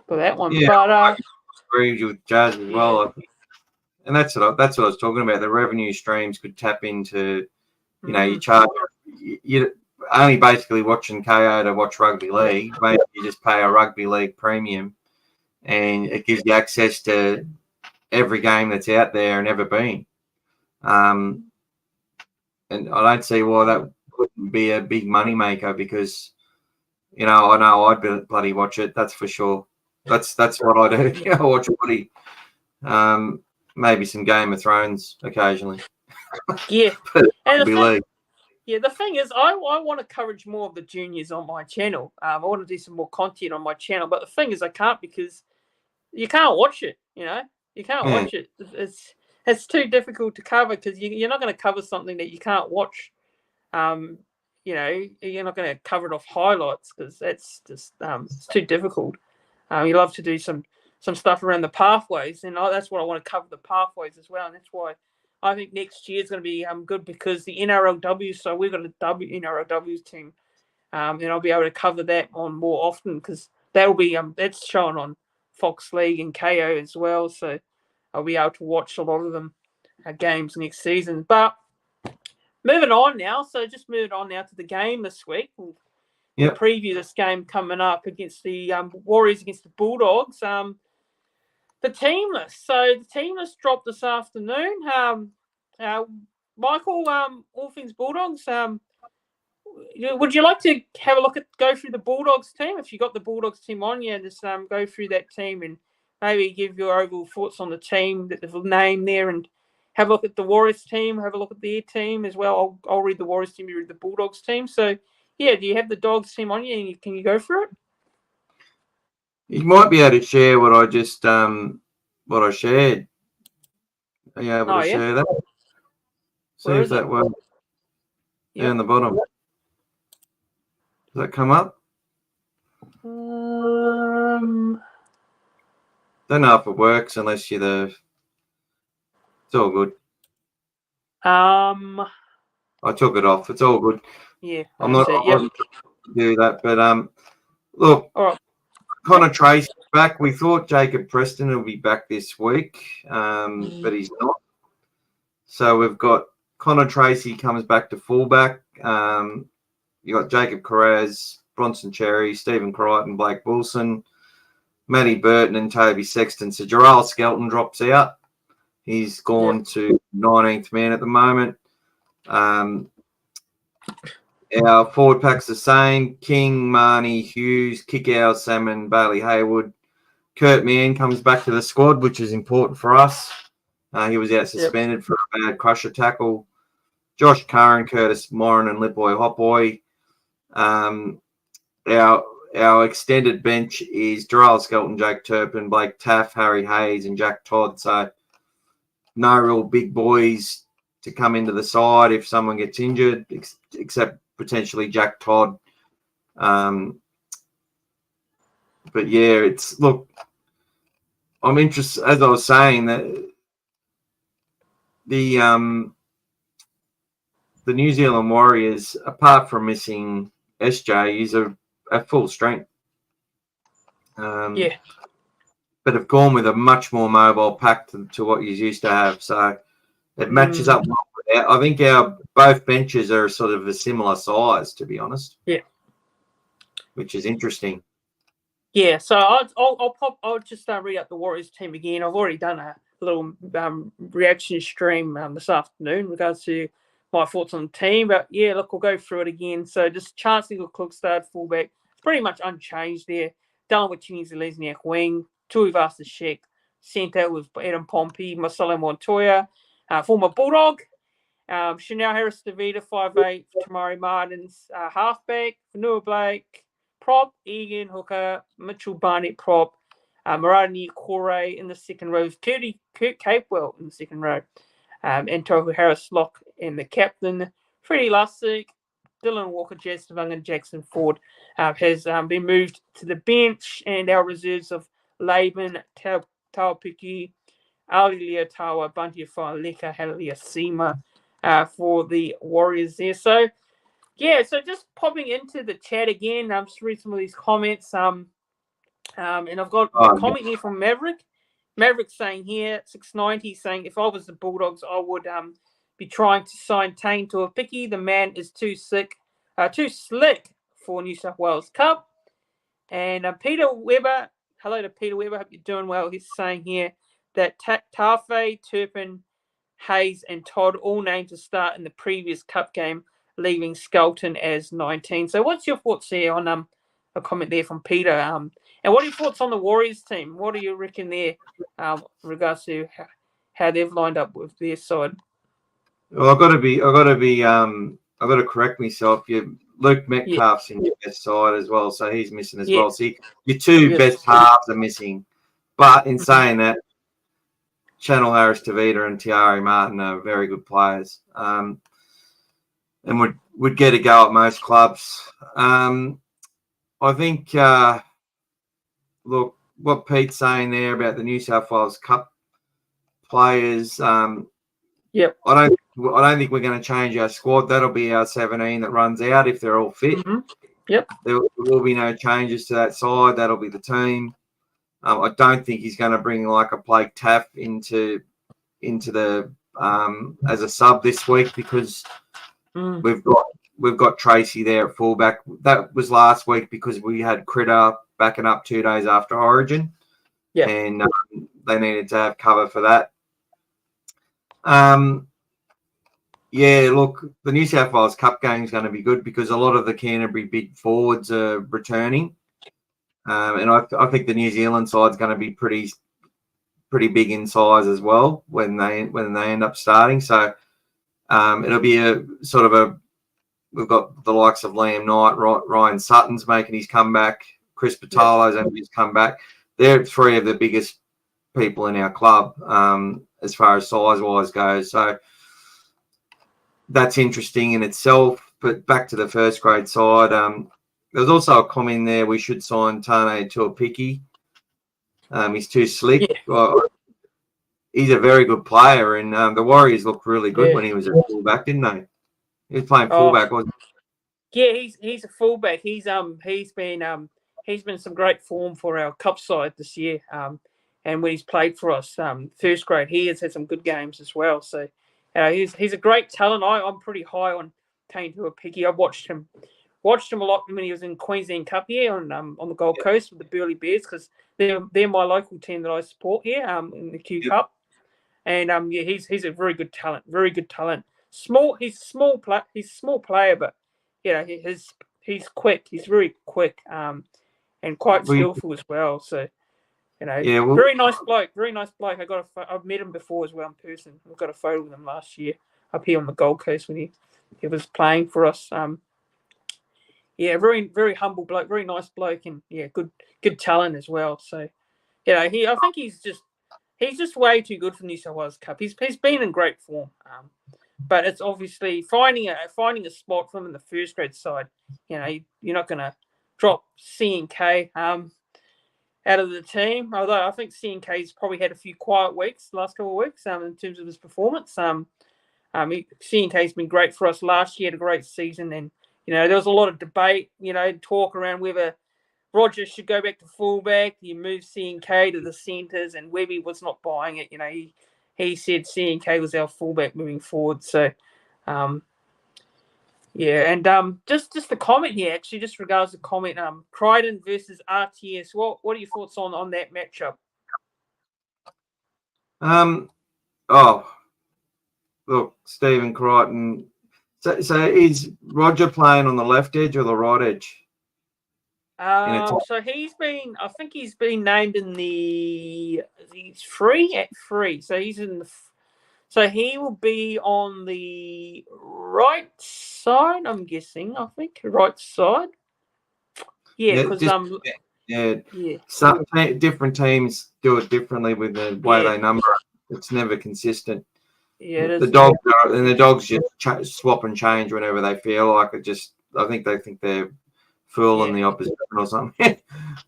for that one. Yeah, but I agree with Jazz as well. And that's what I was talking about. The revenue streams could tap into, you charge, you only basically watching KO to watch rugby league. Maybe you just pay a rugby league premium, and it gives you access to every game that's out there and ever been. And I don't see why that wouldn't be a big money maker because, I know I'd bloody watch it. That's for sure. That's what I do. I watch footy. Maybe some Game of Thrones occasionally. Yeah. And the thing is, I want to coverage more of the juniors on my channel. I want to do some more content on my channel. But the thing is, I can't because you can't watch it, You can't watch it. It's too difficult to cover because you're not going to cover something that you can't watch. You're not going to cover it off highlights because that's just it's too difficult. You love to do some stuff around the pathways, and that's what I want to cover, the pathways as well. And that's why I think next year is going to be good because the NRLW. So we've got a NRLW team, and I'll be able to cover that on more often because that'll be that's shown on Fox League and KO as well. So I'll be able to watch a lot of them games next season. But moving on now, so just moving on now to the game this week. We'll preview this game coming up against the Warriors against the Bulldogs. The team list. So the team list dropped this afternoon. Michael, all things Bulldogs. Would you like to have a go through the Bulldogs team? If you got the Bulldogs team on you, just go through that team and maybe give your overall thoughts on the team, the name there, and have a look at the Warriors team, have a look at their team as well. I'll read the Warriors team, you read the Bulldogs team. So, do you have the Dogs team on you and can you go through it? You might be able to share what I just what I shared. Are you able to share that? See if that works. Down the bottom. Does that come up? Don't know if it works unless you're the. It's all good. I took it off. It's all good. Yeah, I'm not going to do that, but look, all right. Connor Tracy back. We thought Jacob Preston will be back this week, but he's not. So we've got Connor Tracy comes back to fullback. You got Jacob Carraz, Bronson Cherry, Stephen Crichton, Blake Wilson, Matty Burton, and Toby Sexton. So Gerald Skelton drops out. He's gone to 19th man at the moment. Our forward pack's the same. King, Marnie, Hughes, Kickow, Salmon, Bailey Haywood. Kurt Mann comes back to the squad, which is important for us. He was out suspended for a bad crusher tackle. Josh Curran, Curtis Moran, and Lipboy Hotboy. Our extended bench is Gerald Skelton, Jake Turpin, Blake Taff, Harry Hayes, and Jack Todd. So no real big boys to come into the side if someone gets injured, except potentially Jack Todd. But I'm interested, as I was saying, that the New Zealand Warriors, apart from missing SJ, is at full strength. But have gone with a much more mobile pack to what you used to have. So it matches up well with I think our both benches are sort of a similar size, to be honest. Yeah. Which is interesting. Yeah, so I'll just read out the Warriors team again. I've already done a little reaction stream this afternoon in regards to my thoughts on the team. But we'll go through it again. So just Chancellor Klugstad fullback. It's pretty much unchanged there. Dylan Wachini-Zelezniak wing. Tui Vasashek. Centre was Adam Pompey. Marcelo Montoya. Former Bulldog. Chanel Harris-Davida, 5'8". Tamari Martins, halfback. Vanua Blake. Prop, Egan Hooker, Mitchell Barnett prop, Marani Corey in the second row, Kurt Capewell in the second row, and Tohu Harris Lock and the captain, Freddie Lussick, Dylan Walker, Jazz Savang, and Jackson Ford has been moved to the bench, and our reserves of Laban, Taupiki, Ali Leotawa, Bunty Leka, Halalia Sema for the Warriors there. So just popping into the chat again. I'm just reading some of these comments. And I've got a comment here from Maverick. Maverick's saying here, 690, saying if I was the Bulldogs, I would be trying to sign Tane to a picky. The man is too slick for New South Wales Cup. And Peter Weber, hello to Peter Weber. Hope you're doing well. He's saying here, that Tafe, Turpin, Hayes, and Todd all named to start in the previous Cup game, leaving Skelton as 19. So, what's your thoughts there on a comment there from Peter? And what are your thoughts on the Warriors team? What do you reckon there, in regards to how they've lined up with their side? Well, I've got to correct myself. Luke Metcalf's in your best side as well, so he's missing as well. So your two best halves are missing. But in saying that, Channel Harris Tavita and Tiari Martin are very good players, and would get a go at most clubs. I think, look, what Pete's saying there about the New South Wales Cup players. Yep. I don't think we're going to change our squad. That'll be our 17 that runs out if they're all fit. Mm-hmm. Yep. There will be no changes to that side. That'll be the team. I don't think he's going to bring like a Blake Taff into the as a sub this week because we've got Tracy there at fullback. That was last week because we had Critter backing up 2 days after Origin. Yeah. And they needed to have cover for that. Look, the New South Wales Cup game is going to be good because a lot of the Canterbury big forwards are returning. And I think the New Zealand side's going to be pretty big in size as well when they end up starting. So it'll be we've got the likes of Liam Knight, Ryan Sutton's making his comeback, Chris Patalo's having his comeback. They're 3 of the biggest people in our club as far as size-wise goes. So that's interesting in itself. But back to the first grade side, there was also a comment there we should sign Tane Tuapiki. He's too slick. Yeah. Well, he's a very good player, and the Warriors looked really good when he was at fullback, didn't they? He was playing fullback, wasn't he? Yeah, he's a fullback. He's been some great form for our cup side this year. And when he's played for us, first grade, he has had some good games as well. So he's a great talent. I'm pretty high on Tane Tuapiki. I've watched him a lot when he was in Queensland Cup here on the Gold Coast with the Burleigh Bears because they're my local team that I support here in the Q Cup. And he's a very good talent. Very good talent. He's a small player, but he's quick. He's very quick. And quite skillful as well. So. Very nice bloke. Very nice bloke. I've met him before as well in person. I've got a photo with him last year up here on the Gold Coast when he was playing for us. Very very humble bloke. Very nice bloke, and good talent as well. So, I think he's just way too good for New South Wales Cup. He's been in great form, but it's obviously finding a spot for him in the first grade side. You're not going to drop C&K. Out of the team, although I think C&K's probably had a few quiet weeks the last couple of weeks in terms of his performance. C&K's been great for us last year, had a great season, and there was a lot of debate, talk around whether Rogers should go back to fullback. You move C&K to the centres, and Webby was not buying it. He said C&K was our fullback moving forward. So, just a comment here, actually, just regards the comment, Crichton versus RTS. What are your thoughts on that matchup? Look, Stephen Crichton. So is Roger playing on the left edge or the right edge? So he's been named in he's free at 3. So he's in so he will be on the right side, I'm guessing. I think right side. Yeah, because some different teams do it differently with the way they number it. It's never consistent. Yeah, it is. The dogs just swap and change whenever they feel like it. I think they think they're fooling the opposition or something.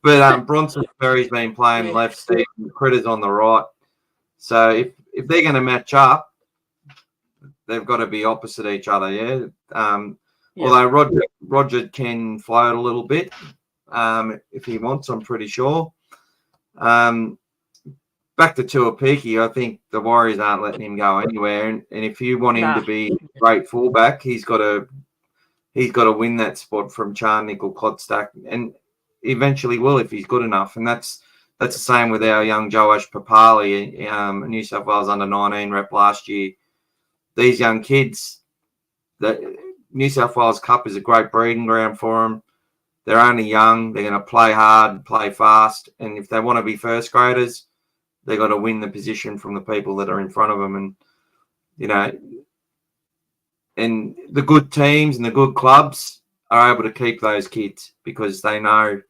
But Bronson Ferry's been playing left, Steve, and Critter's on the right. So if they're going to match up, they've got to be opposite each other. Although Roger can float a little bit if he wants, I'm pretty sure. Back to Tuapiki, I think the Warriors aren't letting him go anywhere. And if you want him to be a great fullback, he's got to win that spot from Charnick or Clodstack, and eventually will if he's good enough. And that's that's the same with our young Joash Papali, New South Wales under-19 rep last year. These young kids, the New South Wales Cup is a great breeding ground for them. They're only young. They're going to play hard, play fast. And if they want to be first graders, they've got to win the position from the people that are in front of them. And, you know, and the good teams and the good clubs are able to keep those kids because they know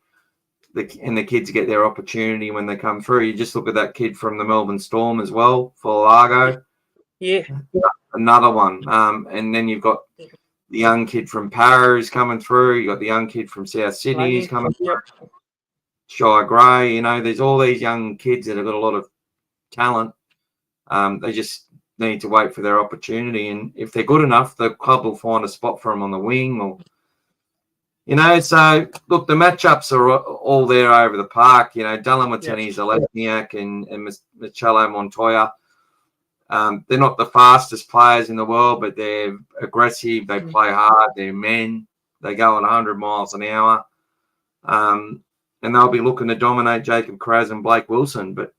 the kids get their opportunity when they come through. You just look at that kid from the Melbourne Storm as well, for Largo. Yeah. Another one. And then you've got the young kid from Para who's coming through. You got the young kid from South Sydney who's coming through. Shy Gray. You know, there's all these young kids that have got a lot of talent. They just need to wait for their opportunity. And if they're good enough, the club will find a spot for them on the wing or, you know, so look, the matchups are all there over the park. You know, Delamatini is a Lesniak and Michello Montoya. They're not the fastest players in the world, but they're aggressive. They play hard. They're men. They go at 100 miles an hour. And they'll be looking to dominate Jacob Kraz and Blake Wilson. But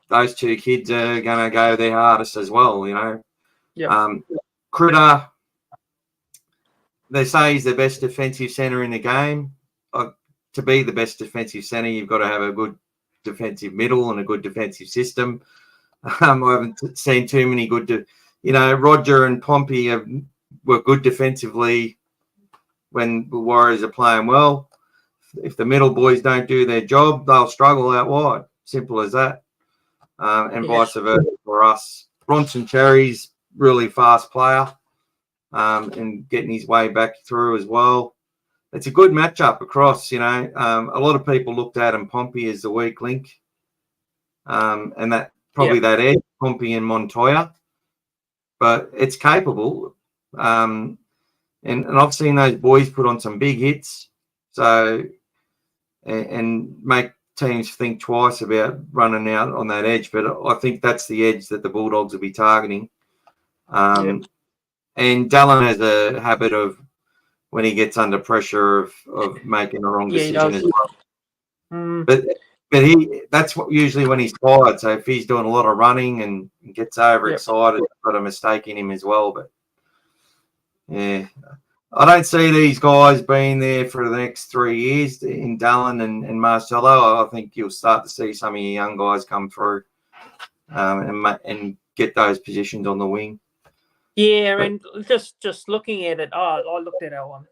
those two kids are going to go their hardest as well, you know. Critter, they say he's the best defensive centre in the game. To be the best defensive centre, you've got to have a good defensive middle and a good defensive system. I haven't seen too many good, you know, Roger and Pompey were good defensively when the Warriors are playing well. If the middle boys don't do their job, they'll struggle out wide. Simple as that. And vice versa for us. Bronson Cherry's really fast player and getting his way back through as well. It's a good matchup across, you know. A lot of people looked at him, Pompey, as the weak link. And that probably that edge, Pompey and Montoya. But it's capable. And I've seen those boys put on some big hits. So, and make teams think twice about running out on that edge. But I think that's the edge that the Bulldogs will be targeting. And Dallin has a habit of, when he gets under pressure, of making a wrong decision as well. But that's what usually when he's tired. So if he's doing a lot of running and gets overexcited, got a mistake in him as well. But yeah, I don't see these guys being there for the next 3 years in Dallin and Marcelo. I think you'll start to see some of your young guys come through and get those positions on the wing. Yeah, but, and just looking at it, I looked at our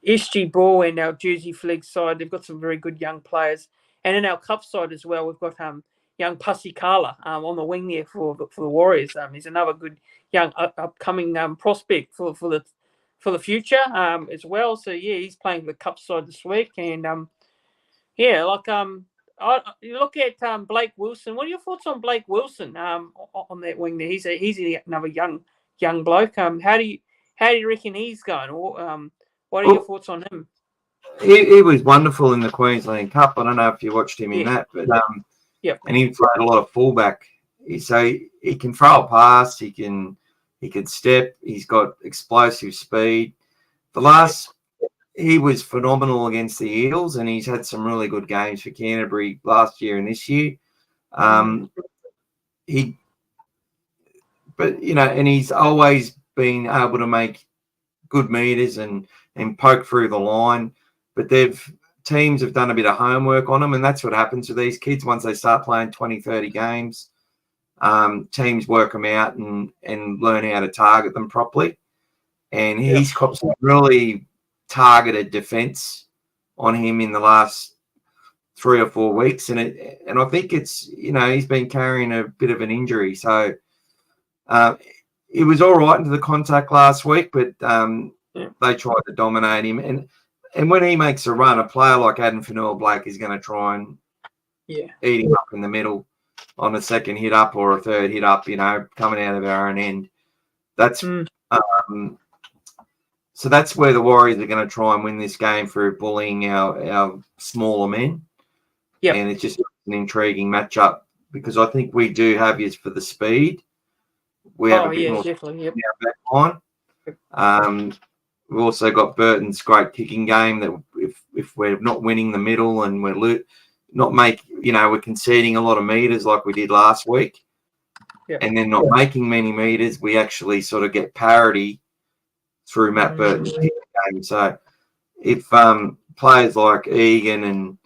SG Ball and our Jersey Flag side. They've got some very good young players, and in our Cup side as well, we've got young Pussy Kala on the wing there for the Warriors. He's another good young upcoming prospect for the future as well. So yeah, he's playing the Cup side this week, and you look at Blake Wilson. What are your thoughts on Blake Wilson on that wing there? He's another young bloke. How do you reckon he's going? Or what are your thoughts on him? He was wonderful in the Queensland Cup. I don't know if you watched him in that, but and he played a lot of fullback. So he can throw a pass. He can step. He's got explosive speed. He was phenomenal against the Eels, and he's had some really good games for Canterbury last year and this year. And he's always been able to make good meters and poke through the line. But teams have done a bit of homework on them, and that's what happens to these kids once they start playing 20, 30 games. Teams work them out and learn how to target them properly. And he's got some really targeted defense on him in the last 3 or 4 weeks, and I think it's, he's been carrying a bit of an injury, so he was all right into the contact last week, but they tried to dominate him, and when he makes a run, a player like Adam Fanua-Blake is going to try and eat him up in the middle on a second hit up or a third hit up, coming out of our own end. That's so that's where the Warriors are going to try and win this game through bullying our smaller men. Yeah, and it's just an intriguing matchup because I think we do have you for the speed. We have a bit more definitely. Back line. We've also got Burton's great kicking game that if we're not winning the middle and we're we're conceding a lot of meters like we did last week, and then not making many meters, we actually sort of get parity through Matt Burton's game. So if players like Egan and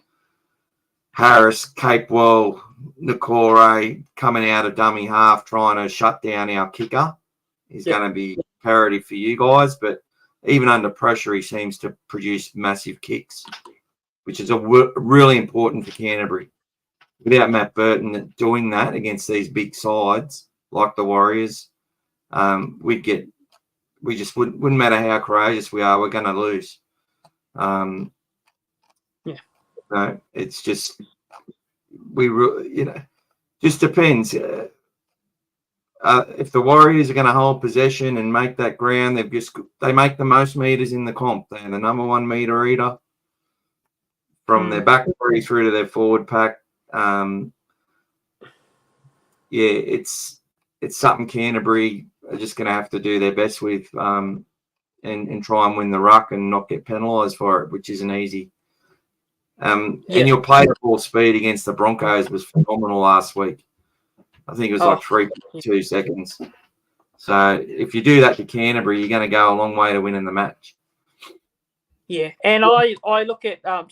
Harris, Capewell, Nakore coming out of dummy half trying to shut down our kicker is going to be parity for you guys. But even under pressure, he seems to produce massive kicks, which is really important for Canterbury. Without Matt Burton doing that against these big sides like the Warriors, we just wouldn't matter how courageous we are, we're going to lose. No, it's just just depends. If the Warriors are going to hold possession and make that ground, they make the most meters in the comp. They're the number one meter eater from their back three through to their forward pack. It's something Canterbury are just going to have to do their best with, and try and win the ruck and not get penalised for it, which isn't easy. And your play at full speed against the Broncos was phenomenal last week. I think it was like 3.2 seconds. So if you do that to Canterbury, you're going to go a long way to winning the match. Yeah, and I looked at our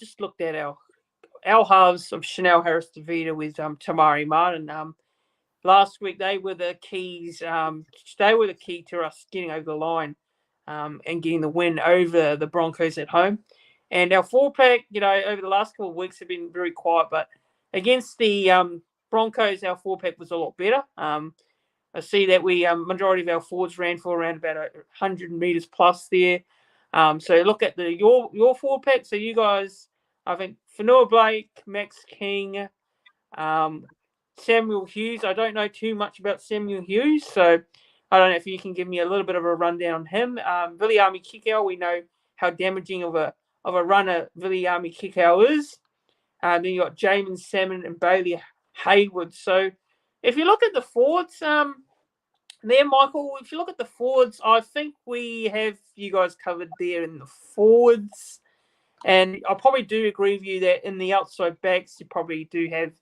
halves of Chanel Harris DeVita with Tamari Martin. Last week they were the keys. They were the key to us getting over the line, and getting the win over the Broncos at home. And our four pack, over the last couple of weeks have been very quiet, but against the Broncos, our four pack was a lot better. I see that we majority of our forwards ran for around about 100 meters plus there. So look at your four pack. So you guys, I think Fanua Blake, Max King, Samuel Hughes. I don't know too much about Samuel Hughes, so I don't know if you can give me a little bit of a rundown on him. Viliami Kikau, we know how damaging of a runner Viliami Kikau is. Then you got Jamin Salmon and Bailey Hayward. So if you look at the forwards, there, Michael, if you look at the forwards, I think we have you guys covered there in the forwards. And I probably do agree with you that in the outside backs, you probably do have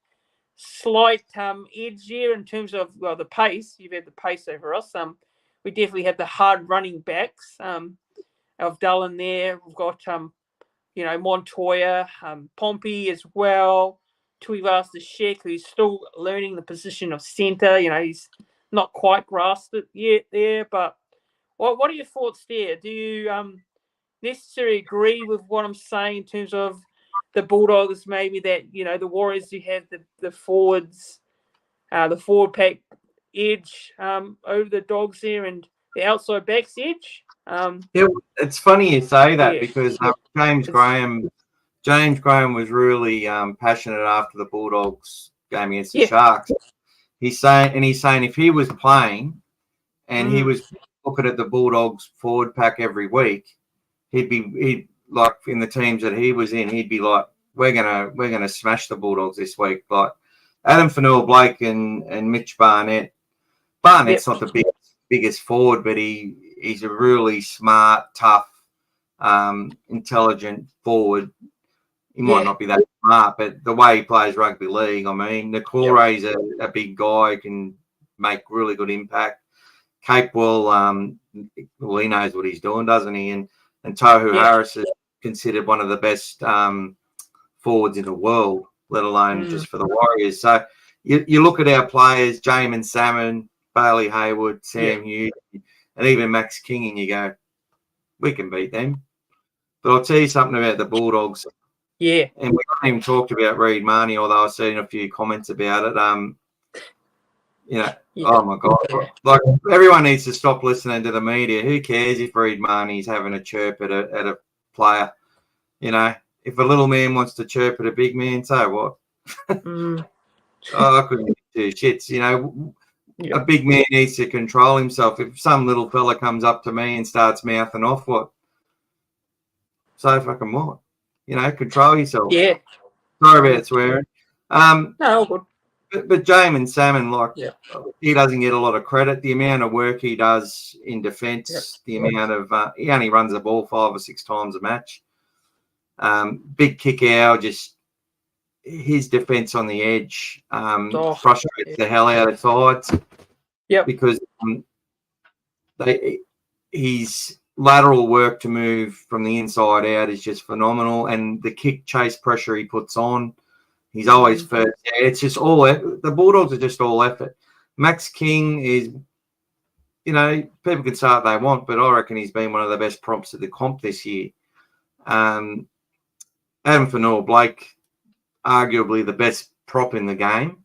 slight edge here in terms of, the pace. You've had the pace over us. We definitely have the hard running backs of Dallin there. We've got, Montoya, Pompey as well. Tuivasa Sheck, who's still learning the position of centre. He's not quite grasped it yet there. But what are your thoughts there? Do you necessarily agree with what I'm saying in terms of the Bulldogs, maybe that, the Warriors, you have the forwards, the forward pack edge over the Dogs there, and the outside backs edge? It's funny you say that because James Graham was really passionate after the Bulldogs game against the Sharks. He's saying if he was playing and he was looking at the Bulldogs forward pack every week, he'd like in the teams that he was in, he'd be like, we're gonna smash the Bulldogs this week. Like Adam Fanua-Blake and Mitch Barnett. Barnett's not the biggest forward, but he's a really smart, tough, intelligent forward. He might not be that smart, but the way he plays rugby league, I mean, Nakore's a big guy, can make really good impact. Capewell, he knows what he's doing, doesn't he? And Tohu Harris is considered one of the best forwards in the world, let alone just for the Warriors. So you look at our players, Jamin Salmon, Bailey Hayward, Sam Hughes, and even Max King, and you go, we can beat them. But I'll tell you something about the Bulldogs. Yeah. And we haven't even talked about Reid Marnie, although I've seen a few comments about it. Oh my God. Like, everyone needs to stop listening to the media. Who cares if Reid Marnie's having a chirp at a player? If a little man wants to chirp at a big man, so what? I couldn't do shits. A big man needs to control himself. If some little fella comes up to me and starts mouthing off, what? So fucking what? Control yourself. Yeah. Sorry about swearing. No, good. But Jamin Salmon, he doesn't get a lot of credit. The amount of work he does in defence, the amount of he only runs the ball 5 or 6 times a match. Big kick out, just his defence on the edge frustrates the hell out of sides. Yep. Because his lateral work to move from the inside out is just phenomenal, and the kick chase pressure he puts on, he's always first. Yeah, it's just all the Bulldogs are just all effort. Max King is, people can say what they want, but I reckon he's been one of the best props at the comp this year. Adam Fanor-Blake, arguably the best prop in the game,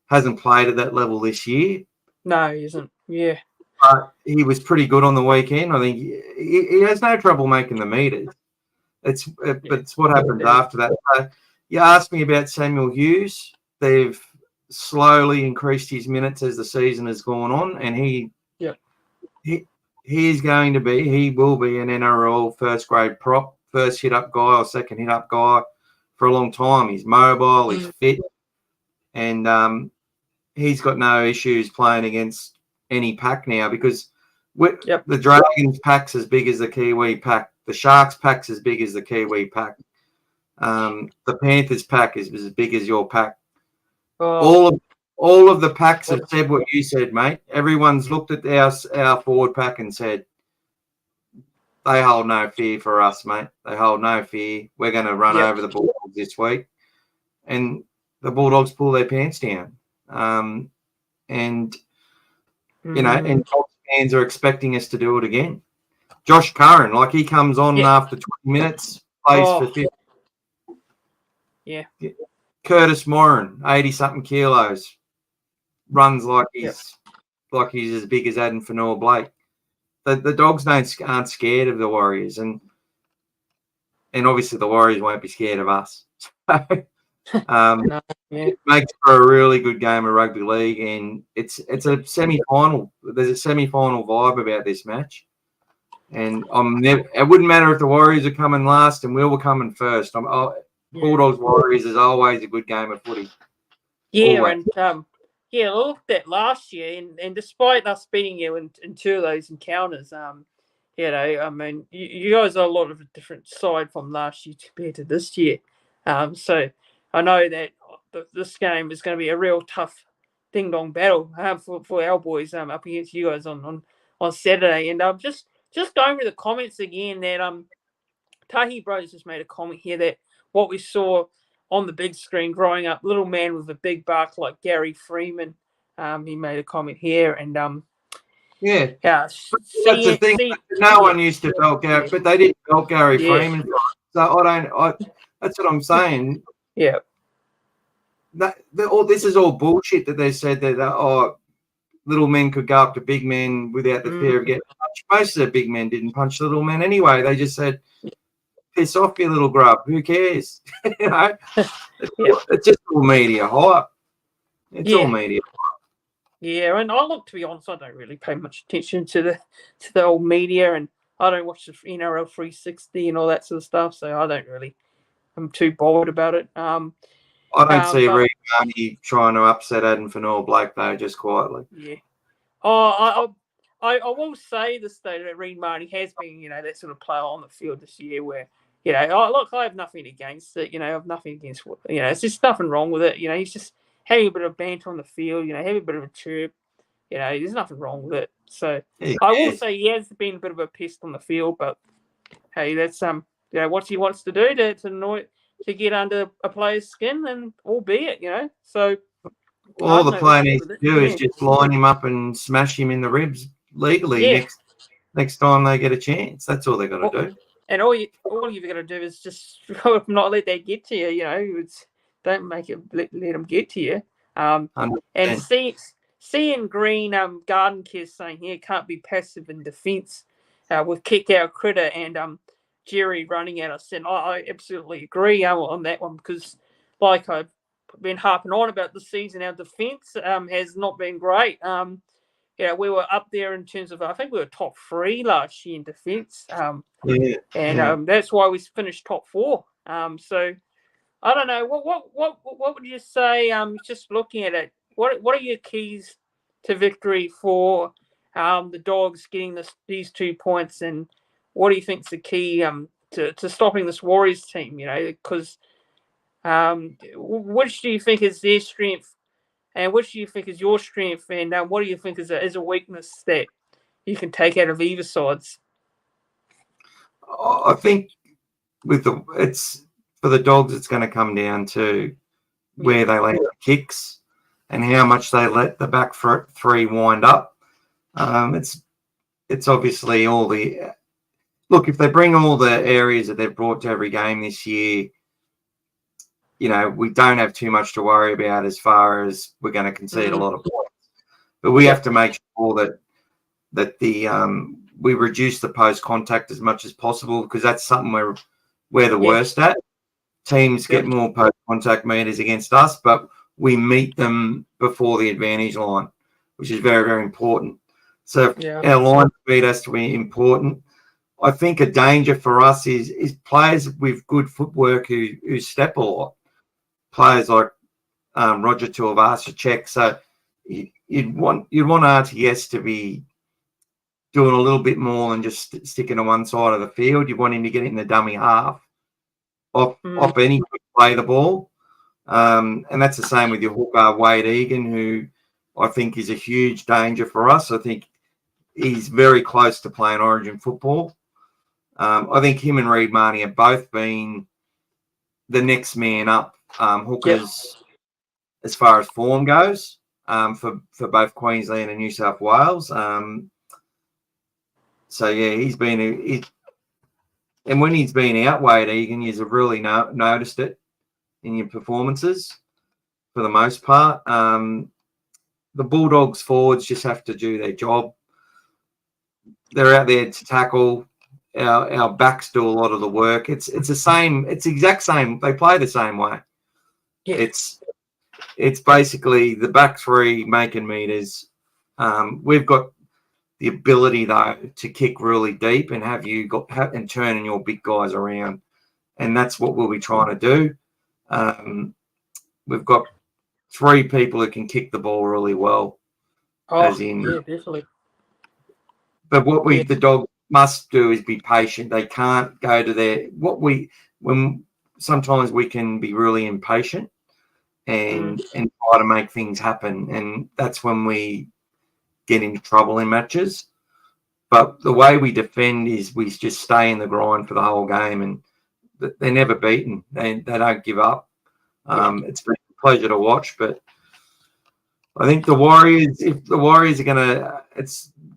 hasn't played at that level this year. No, he isn't. Yeah. But he was pretty good on the weekend. I think he has no trouble making the meters. It's what happens after that. You asked me about Samuel Hughes. They've slowly increased his minutes as the season has gone on, and he will be an NRL first grade prop, first hit up guy or second hit up guy for a long time. He's mobile, he's fit, and he's got no issues playing against any pack now, because the Dragons pack's as big as the Kiwi pack, the Sharks pack's as big as the Kiwi pack, the Panthers pack is as big as your pack. All of the packs have said what you said, mate. Everyone's looked at our forward pack and said they hold no fear for us, mate. They hold no fear. We're going to run over the Bulldogs this week, and the Bulldogs pull their pants down. And Dogs fans are expecting us to do it again. Josh Curran, he comes on after 20 minutes, plays for 50. Yeah. Curtis Moran, 80-something kilos, runs like he's as big as Adam Fanor-Blake. The Dogs aren't scared of the Warriors, and obviously the Warriors won't be scared of us. It makes for a really good game of rugby league, and it's a semi-final. There's a semi-final vibe about this match, and it wouldn't matter if the Warriors are coming last and we were coming first. Bulldogs Warriors is always a good game of footy. Yeah, always. And I looked at last year, and despite us beating you in two of those encounters, you guys are a lot of a different side from last year compared to this year. So I know that this game is going to be a real tough ding-dong battle for our boys up against you guys on Saturday. And just going through the comments again, that Tahi Bros just made a comment here that what we saw on the big screen growing up, little man with a big bark like Gary Freeman. He made a comment here, and that's the thing. No one used to belt Gary, but they didn't belt Gary Freeman. So that's what I'm saying. Yeah. This is all bullshit that they said that little men could go up to big men without the fear of getting punched. Most of the big men didn't punch little men anyway. They just said, piss off, you little grub. Who cares? It's just all media hype. It's all media hype. Yeah, and to be honest, I don't really pay much attention to the old media, and I don't watch the NRL 360 and all that sort of stuff, so I'm too bothered about it. I don't see Reed Marnie trying to upset Adam Fanor-Blake though, just quietly. Yeah. I will say this though, that Reed Marnie has been, that sort of player on the field this year where, I have nothing against it. I have nothing against what, it's just nothing wrong with it. He's just having a bit of banter on the field. Having a bit of a chirp. There's nothing wrong with it. So I will say he has been a bit of a pest on the field, but hey, that's what he wants to do to get under a player's skin, and albeit, so. All the player needs to do is just line him up and smash him in the ribs legally next time they get a chance. That's all they've got to do. And all you've got to do is just not let that get to you. Don't make it let them get to you. And seeing Green Garden Care saying here can't be passive in defence with kick out critter and Jerry running at us, and I absolutely agree on that one, because like I've been harping on about this season, our defence has not been great. We were up there in terms of, I think we were top 3 last year in defence, that's why we finished top 4. So I don't know, what would you say? Just looking at it, what are your keys to victory for the Dogs getting these 2 points, and what do you think's the key to stopping this Warriors team, because which do you think is their strength and which do you think is your strength, and what do you think is a weakness that you can take out of either sides? I think it's for the Dogs, it's going to come down to where they land the kicks and how much they let the back three wind up. It's obviously all the look. If they bring all the areas that they've brought to every game this year, we don't have too much to worry about as far as we're going to concede a lot of points. But we have to make sure that we reduce the post contact as much as possible, because that's something we're the worst at. Teams get more post contact meters against us, but we meet them before the advantage line, which is very, very important. So our line speed has to be important. I think a danger for us is players with good footwork who step a lot. Players like Roger Tuivasa-Sheck. So you'd want RTS to be doing a little bit more than just sticking to one side of the field. You want him to get in the dummy half off any play the ball. And that's the same with your hooker, Wade Egan, who I think is a huge danger for us. I think he's very close to playing Origin football. I think him and Reid Marnie have both been the next man up hookers as far as form goes for both Queensland and New South Wales. He's been and when he's been out, Wade Egan, you've really noticed it in your performances for the most part. The Bulldogs forwards just have to do their job. They're out there to tackle. Our backs do a lot of the work. It's the same. It's the exact same. They play the same way. Yeah. It's basically the back three making meters. We've got the ability though to kick really deep and and turning your big guys around, and that's what we'll be trying to do. We've got three people who can kick the ball really well. Definitely. But what the Dogs must do is be patient. They can't go to when sometimes we can be really impatient and try to make things happen, and that's when we get into trouble in matches. But the way we defend is we just stay in the grind for the whole game, and they're never beaten. They don't give up. It's been a pleasure to watch, but I think the Warriors, if the Warriors are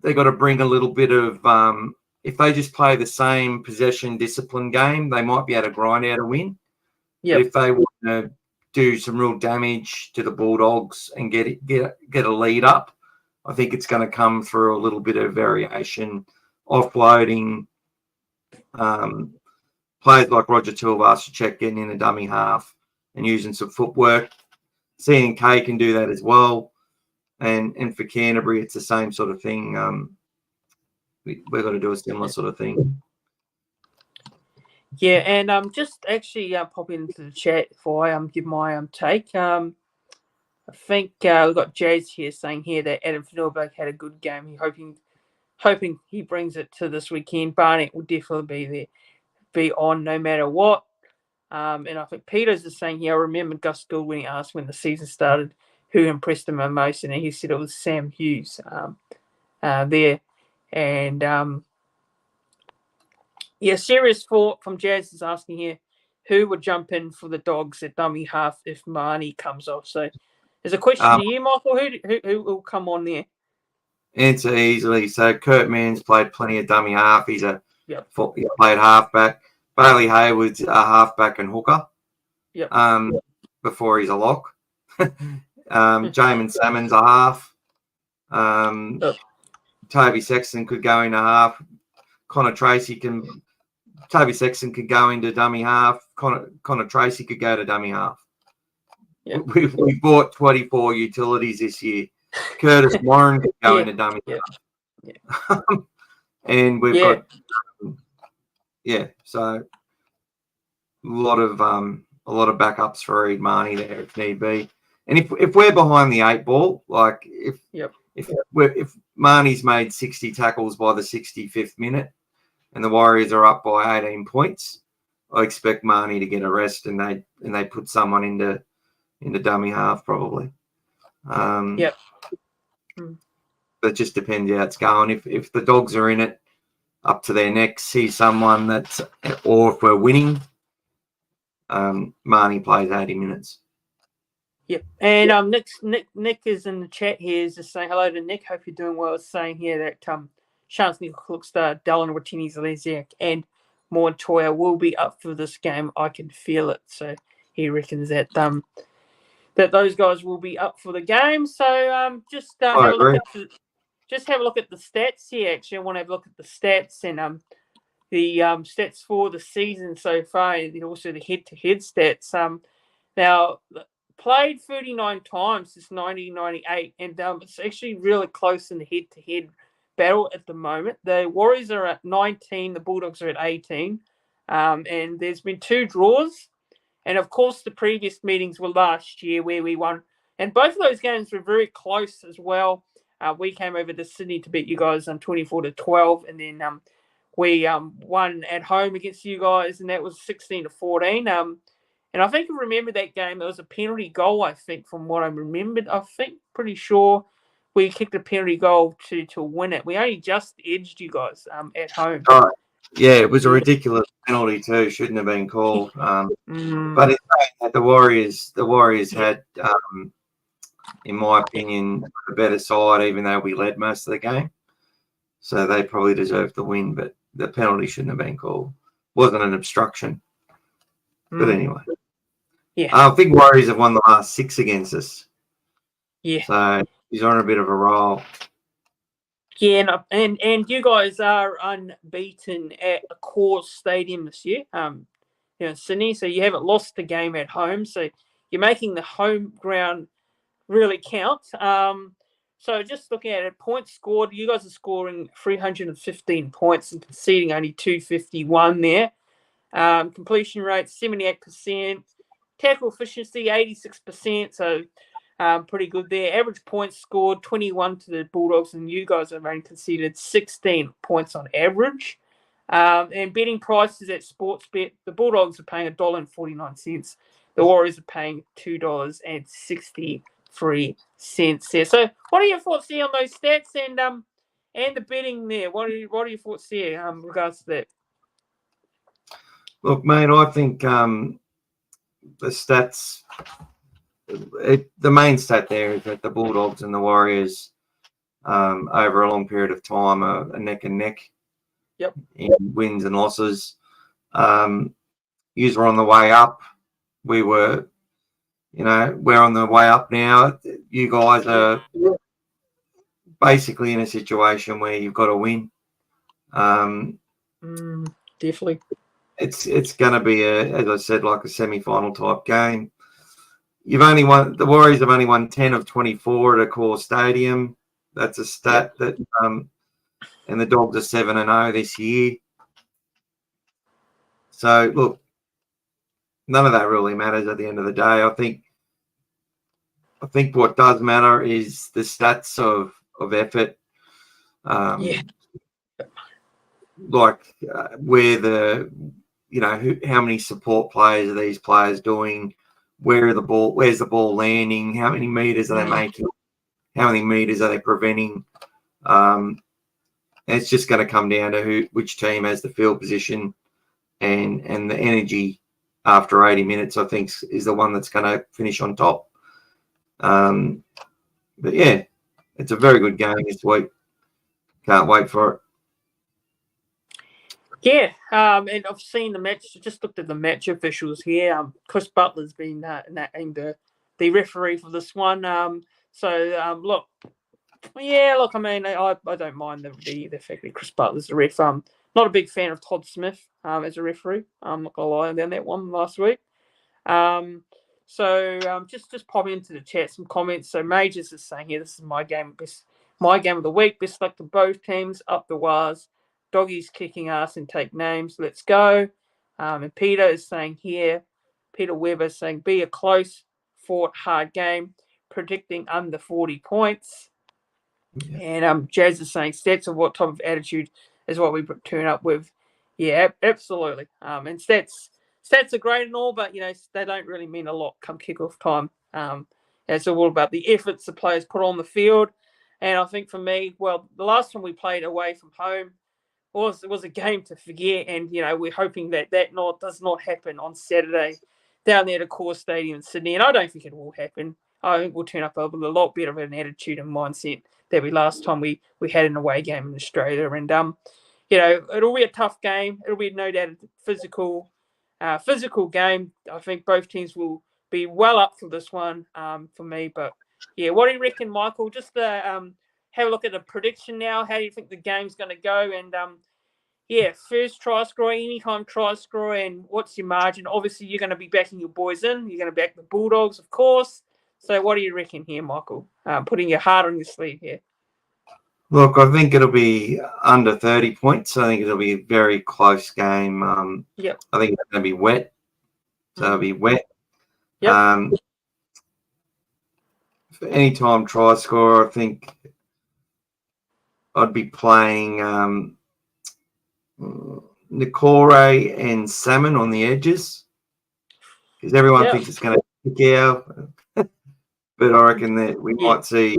they got to bring a little bit of if they just play the same possession discipline game, they might be able to grind out a win. But if they want to do some real damage to the Bulldogs and get a lead up, I think it's going to come through a little bit of variation, offloading, players like Roger Tuivasa-Sheck getting in the dummy half and using some footwork. C&K can do that as well. And for Canterbury, it's the same sort of thing. We've got to do a similar sort of thing. Yeah, and just actually pop into the chat before I give my take. I think we've got Jazz here saying here that Adam Fanilberg had a good game. He hoping he brings it to this weekend. Barnett will definitely be on no matter what. And I think Peters is saying here, I remember Gus Gould when he asked when the season started who impressed him most, and he said it was Sam Hughes there. And serious thought from Jazz is asking here, who would jump in for the Dogs at dummy half if Marnie comes off? So there's a question to you, Michael. Who will come on there? Answer easily. So Kurt Mann's played plenty of dummy half. He played halfback. Bailey Hayward's a halfback and hooker. Before he's a lock. Jamin Salmon's a half. Toby Sexton could go into half. Toby Sexton could go into dummy half. Connor Tracy could go to dummy half. Yep. We bought 24 utilities this year. Curtis Warren could go into dummy half. And we've got so a lot of backups for Reid Marnie there if need be. And if we're behind the 8 ball, like if Marnie's made 60 tackles by the 65th minute and the Warriors are up by 18 points, I expect Marnie to get a rest, and they put someone into dummy half probably. Yep. But it just depends how it's going. If the Dogs are in it up to their necks, see someone that's, or if we're winning, Marnie plays 80 minutes. Yep. And Nick is in the chat here. He's just saying hello to Nick. Hope you're doing well. He's saying here that Chance Nicholstar, Dylan Martinez-Leziak, and Montoya will be up for this game. I can feel it. So he reckons that that those guys will be up for the game. So just have a look at the stats here. Actually, I want to have a look at the stats and the stats for the season so far, and also the head-to-head stats. Now, played 39 times since 1998, and it's actually really close in the head-to-head battle at the moment. The Warriors are at 19, the Bulldogs are at 18, and there's been 2 draws. And, of course, the previous meetings were last year where we won. And both of those games were very close as well. We came over to Sydney to beat you guys 24-12, and then we won at home against you guys, and that was 16-14. And I think I remember that game. There was a penalty goal, I think, from what I remembered. Pretty sure we kicked a penalty goal to win it. We only just edged you guys at home. Oh, yeah, it was a ridiculous penalty too. Shouldn't have been called. But it's that the Warriors had, in my opinion, a better side, even though we led most of the game. So they probably deserved the win, but the penalty shouldn't have been called. Wasn't an obstruction. But anyway. Yeah. I think Warriors have won the last 6 against us. Yeah. So he's on a bit of a roll. Yeah, and you guys are unbeaten at a core stadium this year, in Sydney. So you haven't lost the game at home. So you're making the home ground really count. So just looking at it, points scored, you guys are scoring 315 points and conceding only 251 there. Completion rate 78%. Tackle efficiency 86%. So pretty good there. Average points scored 21 to the Bulldogs, and you guys have only conceded 16 points on average. And betting prices at Sportsbet, the Bulldogs are paying $1.49. The Warriors are paying $2.63 there. So, what are your thoughts there on those stats and the betting there? What are your thoughts there in regards to that? Look, mate, I think the stats. The main stat there is that the Bulldogs and the Warriors over a long period of time are neck and neck. Yep. In wins and losses. Yous were on the way up. We were, we're on the way up now. You guys are basically in a situation where you've got to win. Definitely. It's going to be, as I said, like a semi-final type game. The Warriors have only won 10 of 24 at a core stadium. That's a stat that, and the Dogs are 7-0 this year. So look, none of that really matters at the end of the day. I think what does matter is the stats of effort. Like where how many support players are these players doing? Where's the ball landing? How many meters are they making? How many meters are they preventing? It's just going to come down to which team has the field position and the energy after 80 minutes, I think, is the one that's going to finish on top. But yeah, it's a very good game this week. Can't wait for it. Yeah, and I've seen the match. Just looked at the match officials here. Chris Butler's been named the referee for this one. Look. I mean, I don't mind the fact that Chris Butler's the ref. Not a big fan of Todd Smith as a referee. I'm not gonna lie on that one last week. Just pop into the chat some comments. So Majors is saying here, this is my game of the week. Best luck to both teams. Up the Wars. Doggies kicking ass and take names. Let's go. And Peter is saying here, Peter Weber is saying, be a close fought hard game, predicting under 40 points. Yeah. And Jazz is saying, stats of what type of attitude is what we turn up with. Yeah, absolutely. And stats are great and all, but they don't really mean a lot come kickoff time. It's all about the efforts the players put on the field. And I think for me, well, the last time we played away from home was a game to forget, and we're hoping that does not happen on Saturday down there at Core Stadium in Sydney, and I don't think it will happen. I think we'll turn up with a lot better of an attitude and mindset that we last time we had an away game in Australia, and it'll be a tough game. It'll be no doubt a physical game. I think both teams will be well up for this one for me, but yeah, what do you reckon, Michael? Just have a look at the prediction now. How do you think the game's going to go? And first try score, anytime try score, and what's your margin? Obviously, you're going to be backing your boys in. You're going to back the Bulldogs, of course. So what do you reckon here, Michael? Putting your heart on your sleeve here. Look, I think it'll be under 30 points. I think it'll be a very close game. Yep. I think it's going to be wet. So it'll be wet. Yep. For any time try score, I think I'd be playing Nikore and Salmon on the edges because everyone thinks it's going to kick out. But I reckon that we might see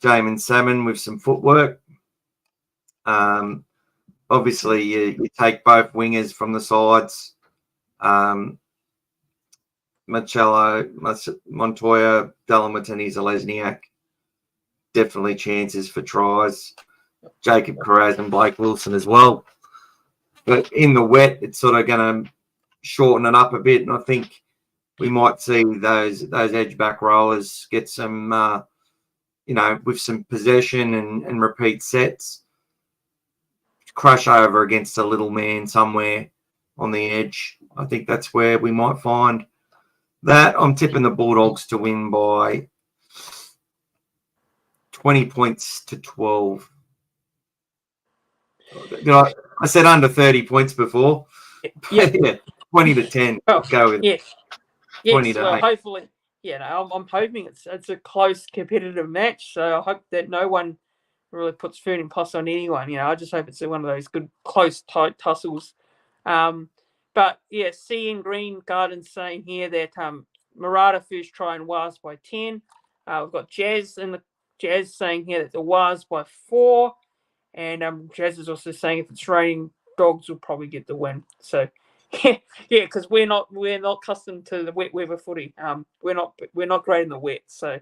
Jamin Salmon with some footwork. Obviously, you take both wingers from the sides. Marcello, Montoya, Delamatini, Zalesniak. Definitely chances for tries. Jacob Carraz and Blake Wilson as well. But in the wet, it's sort of going to shorten it up a bit. And I think we might see those edge back rollers get some, with some possession and repeat sets, crash over against a little man somewhere on the edge. I think that's where we might find that. I'm tipping the Bulldogs to win by 20 points to 12. I said under 30 points before. Yeah, 20 to 10. Oh, go with 20 to 8. Hopefully, I'm hoping it's a close competitive match. So I hope that no one really puts food and pus on anyone. I just hope it's one of those good, close, tight tussles. But C.N. Green Garden saying here that Murata first try and Waz by 10. We've got Jazz saying here that the Waz by 4. And Jazz is also saying if it's raining, Dogs will probably get the win. So because we're not accustomed to the wet weather footy. We're not great in the wet. So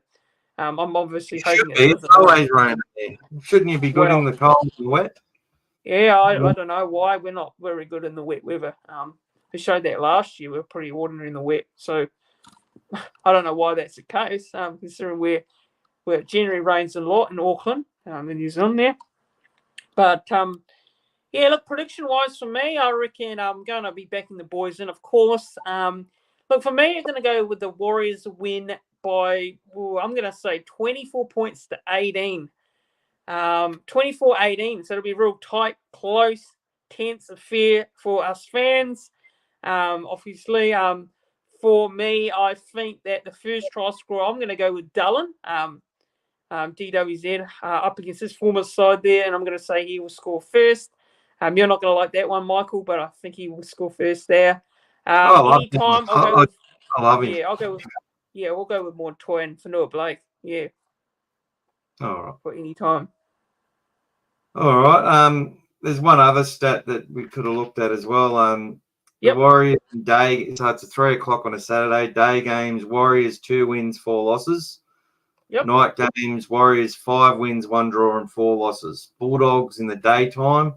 I'm obviously hoping it's always raining there. Shouldn't you be good in the cold and wet? Yeah, I don't know why we're not very good in the wet weather. We showed that last year. We were pretty ordinary in the wet. So I don't know why that's the case. Considering where it generally rains a lot in Auckland, in New Zealand there. But look, prediction-wise for me, I reckon I'm going to be backing the boys in, of course. Look, for me, I'm going to go with the Warriors win by, I'm going to say 24 points to 18. 24-18. So it'll be real tight, close, tense affair for us fans. Obviously, for me, I think that the first try scorer, I'm going to go with Dallin. DWZ up against his former side there, and I'm going to say he will score first. You're not going to like that one, Michael, but I think he will score first there. Anytime, I love him. Yeah, we'll go with Montoya and Fanua Blake. Yeah. All right. For any time. All right. There's one other stat that we could have looked at as well. The Warriors day, so it's 3:00 on a Saturday. Day games, Warriors 2 wins, 4 losses. Yep. Night games, Warriors 5 wins, 1 draw and 4 losses. Bulldogs in the daytime,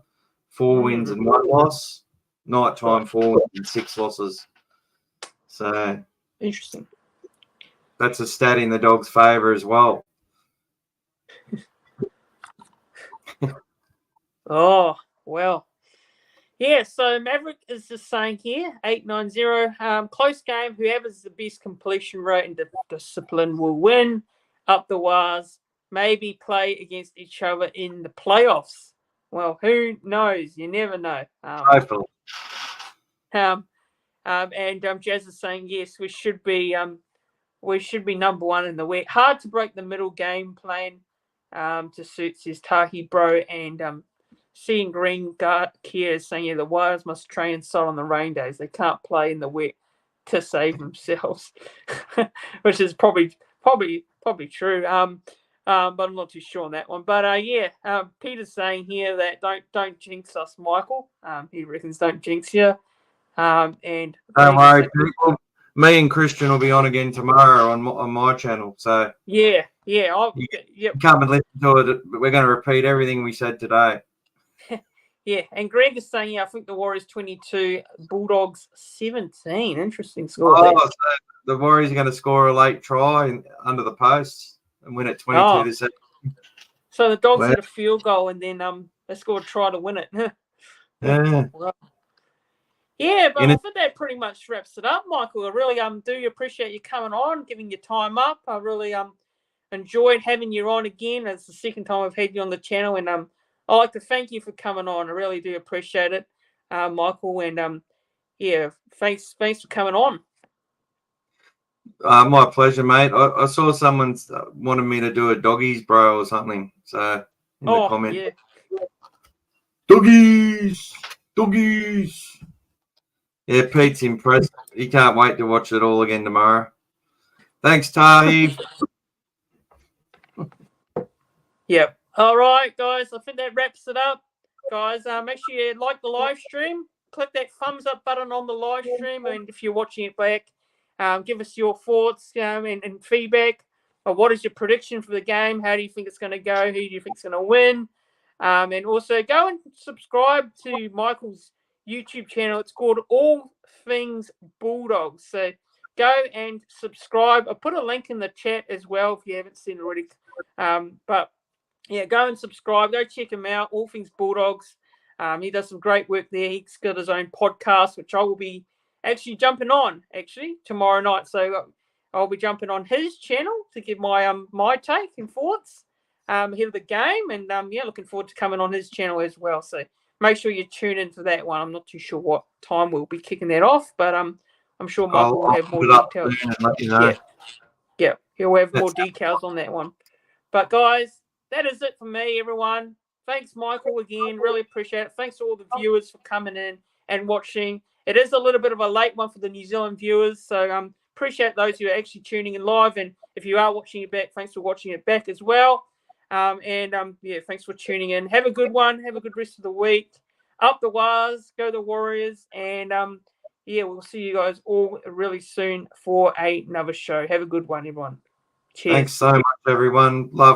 4 wins and 1 loss. Nighttime, 4 wins and 6 losses. So interesting. That's a stat in the Dogs' favour as well. Oh, well. Yeah, so Maverick is just saying here, 8-9-0. Close game. Whoever's the best completion rate and discipline will win. Up the wires. Maybe play against each other in the playoffs. Well, who knows? You never know. Hopefully. And Jazz is saying, yes, we should be number one in the wet. Hard to break the middle game plan to suit, says Tahi Bro and Seeing Green Care saying, yeah, the Warriors must train inside on the rain days. They can't play in the wet to save themselves, which is probably true. But I'm not too sure on that one. But Peter's saying here that don't jinx us, Michael. He reckons don't jinx you. And don't worry, people. Me and Christian will be on again tomorrow on my channel. So yeah. Come and listen to it. We're going to repeat everything we said today. Yeah, and Greg is saying, I think the Warriors 22, Bulldogs 17. Interesting score. So the Warriors are going to score a late try under the post and win at 22 to 7. So the Dogs hit a field goal and then they scored a try to win it. Yeah. Right. Yeah, but I think that pretty much wraps it up, Michael. I really do appreciate you coming on, giving your time up. I really enjoyed having you on again. It's the second time I've had you on the channel, and I'd like to thank you for coming on. I really do appreciate it, Michael. And thanks for coming on. My pleasure, mate. I saw someone wanted me to do a doggies bro or something. So in the comment, doggies. Yeah, Pete's impressed. He can't wait to watch it all again tomorrow. Thanks, Tahi. Yep. All right, guys. I think that wraps it up. Guys, make sure you like the live stream. Click that thumbs up button on the live stream. And if you're watching it back, give us your thoughts and feedback. What is your prediction for the game? How do you think it's going to go? Who do you think is going to win? And also go and subscribe to Michael's YouTube channel. It's called All Things Bulldogs. So go and subscribe. I'll put a link in the chat as well if you haven't seen it already. But yeah, go and subscribe. Go check him out. All Things Bulldogs. He does some great work there. He's got his own podcast, which I will be actually jumping on tomorrow night. So I'll be jumping on his channel to give my take and thoughts ahead of the game. And looking forward to coming on his channel as well. So make sure you tune in for that one. I'm not too sure what time we'll be kicking that off, but I'm sure Michael will have more details. Yeah, he'll have more details on that one. But guys, that is it for me, everyone. Thanks, Michael, again. Really appreciate it. Thanks to all the viewers for coming in and watching. It is a little bit of a late one for the New Zealand viewers, so appreciate those who are actually tuning in live. And if you are watching it back, thanks for watching it back as well. Thanks for tuning in. Have a good one. Have a good rest of the week. Up the Wars, go the Warriors, and we'll see you guys all really soon for another show. Have a good one, everyone. Cheers. Thanks so much, everyone. Love.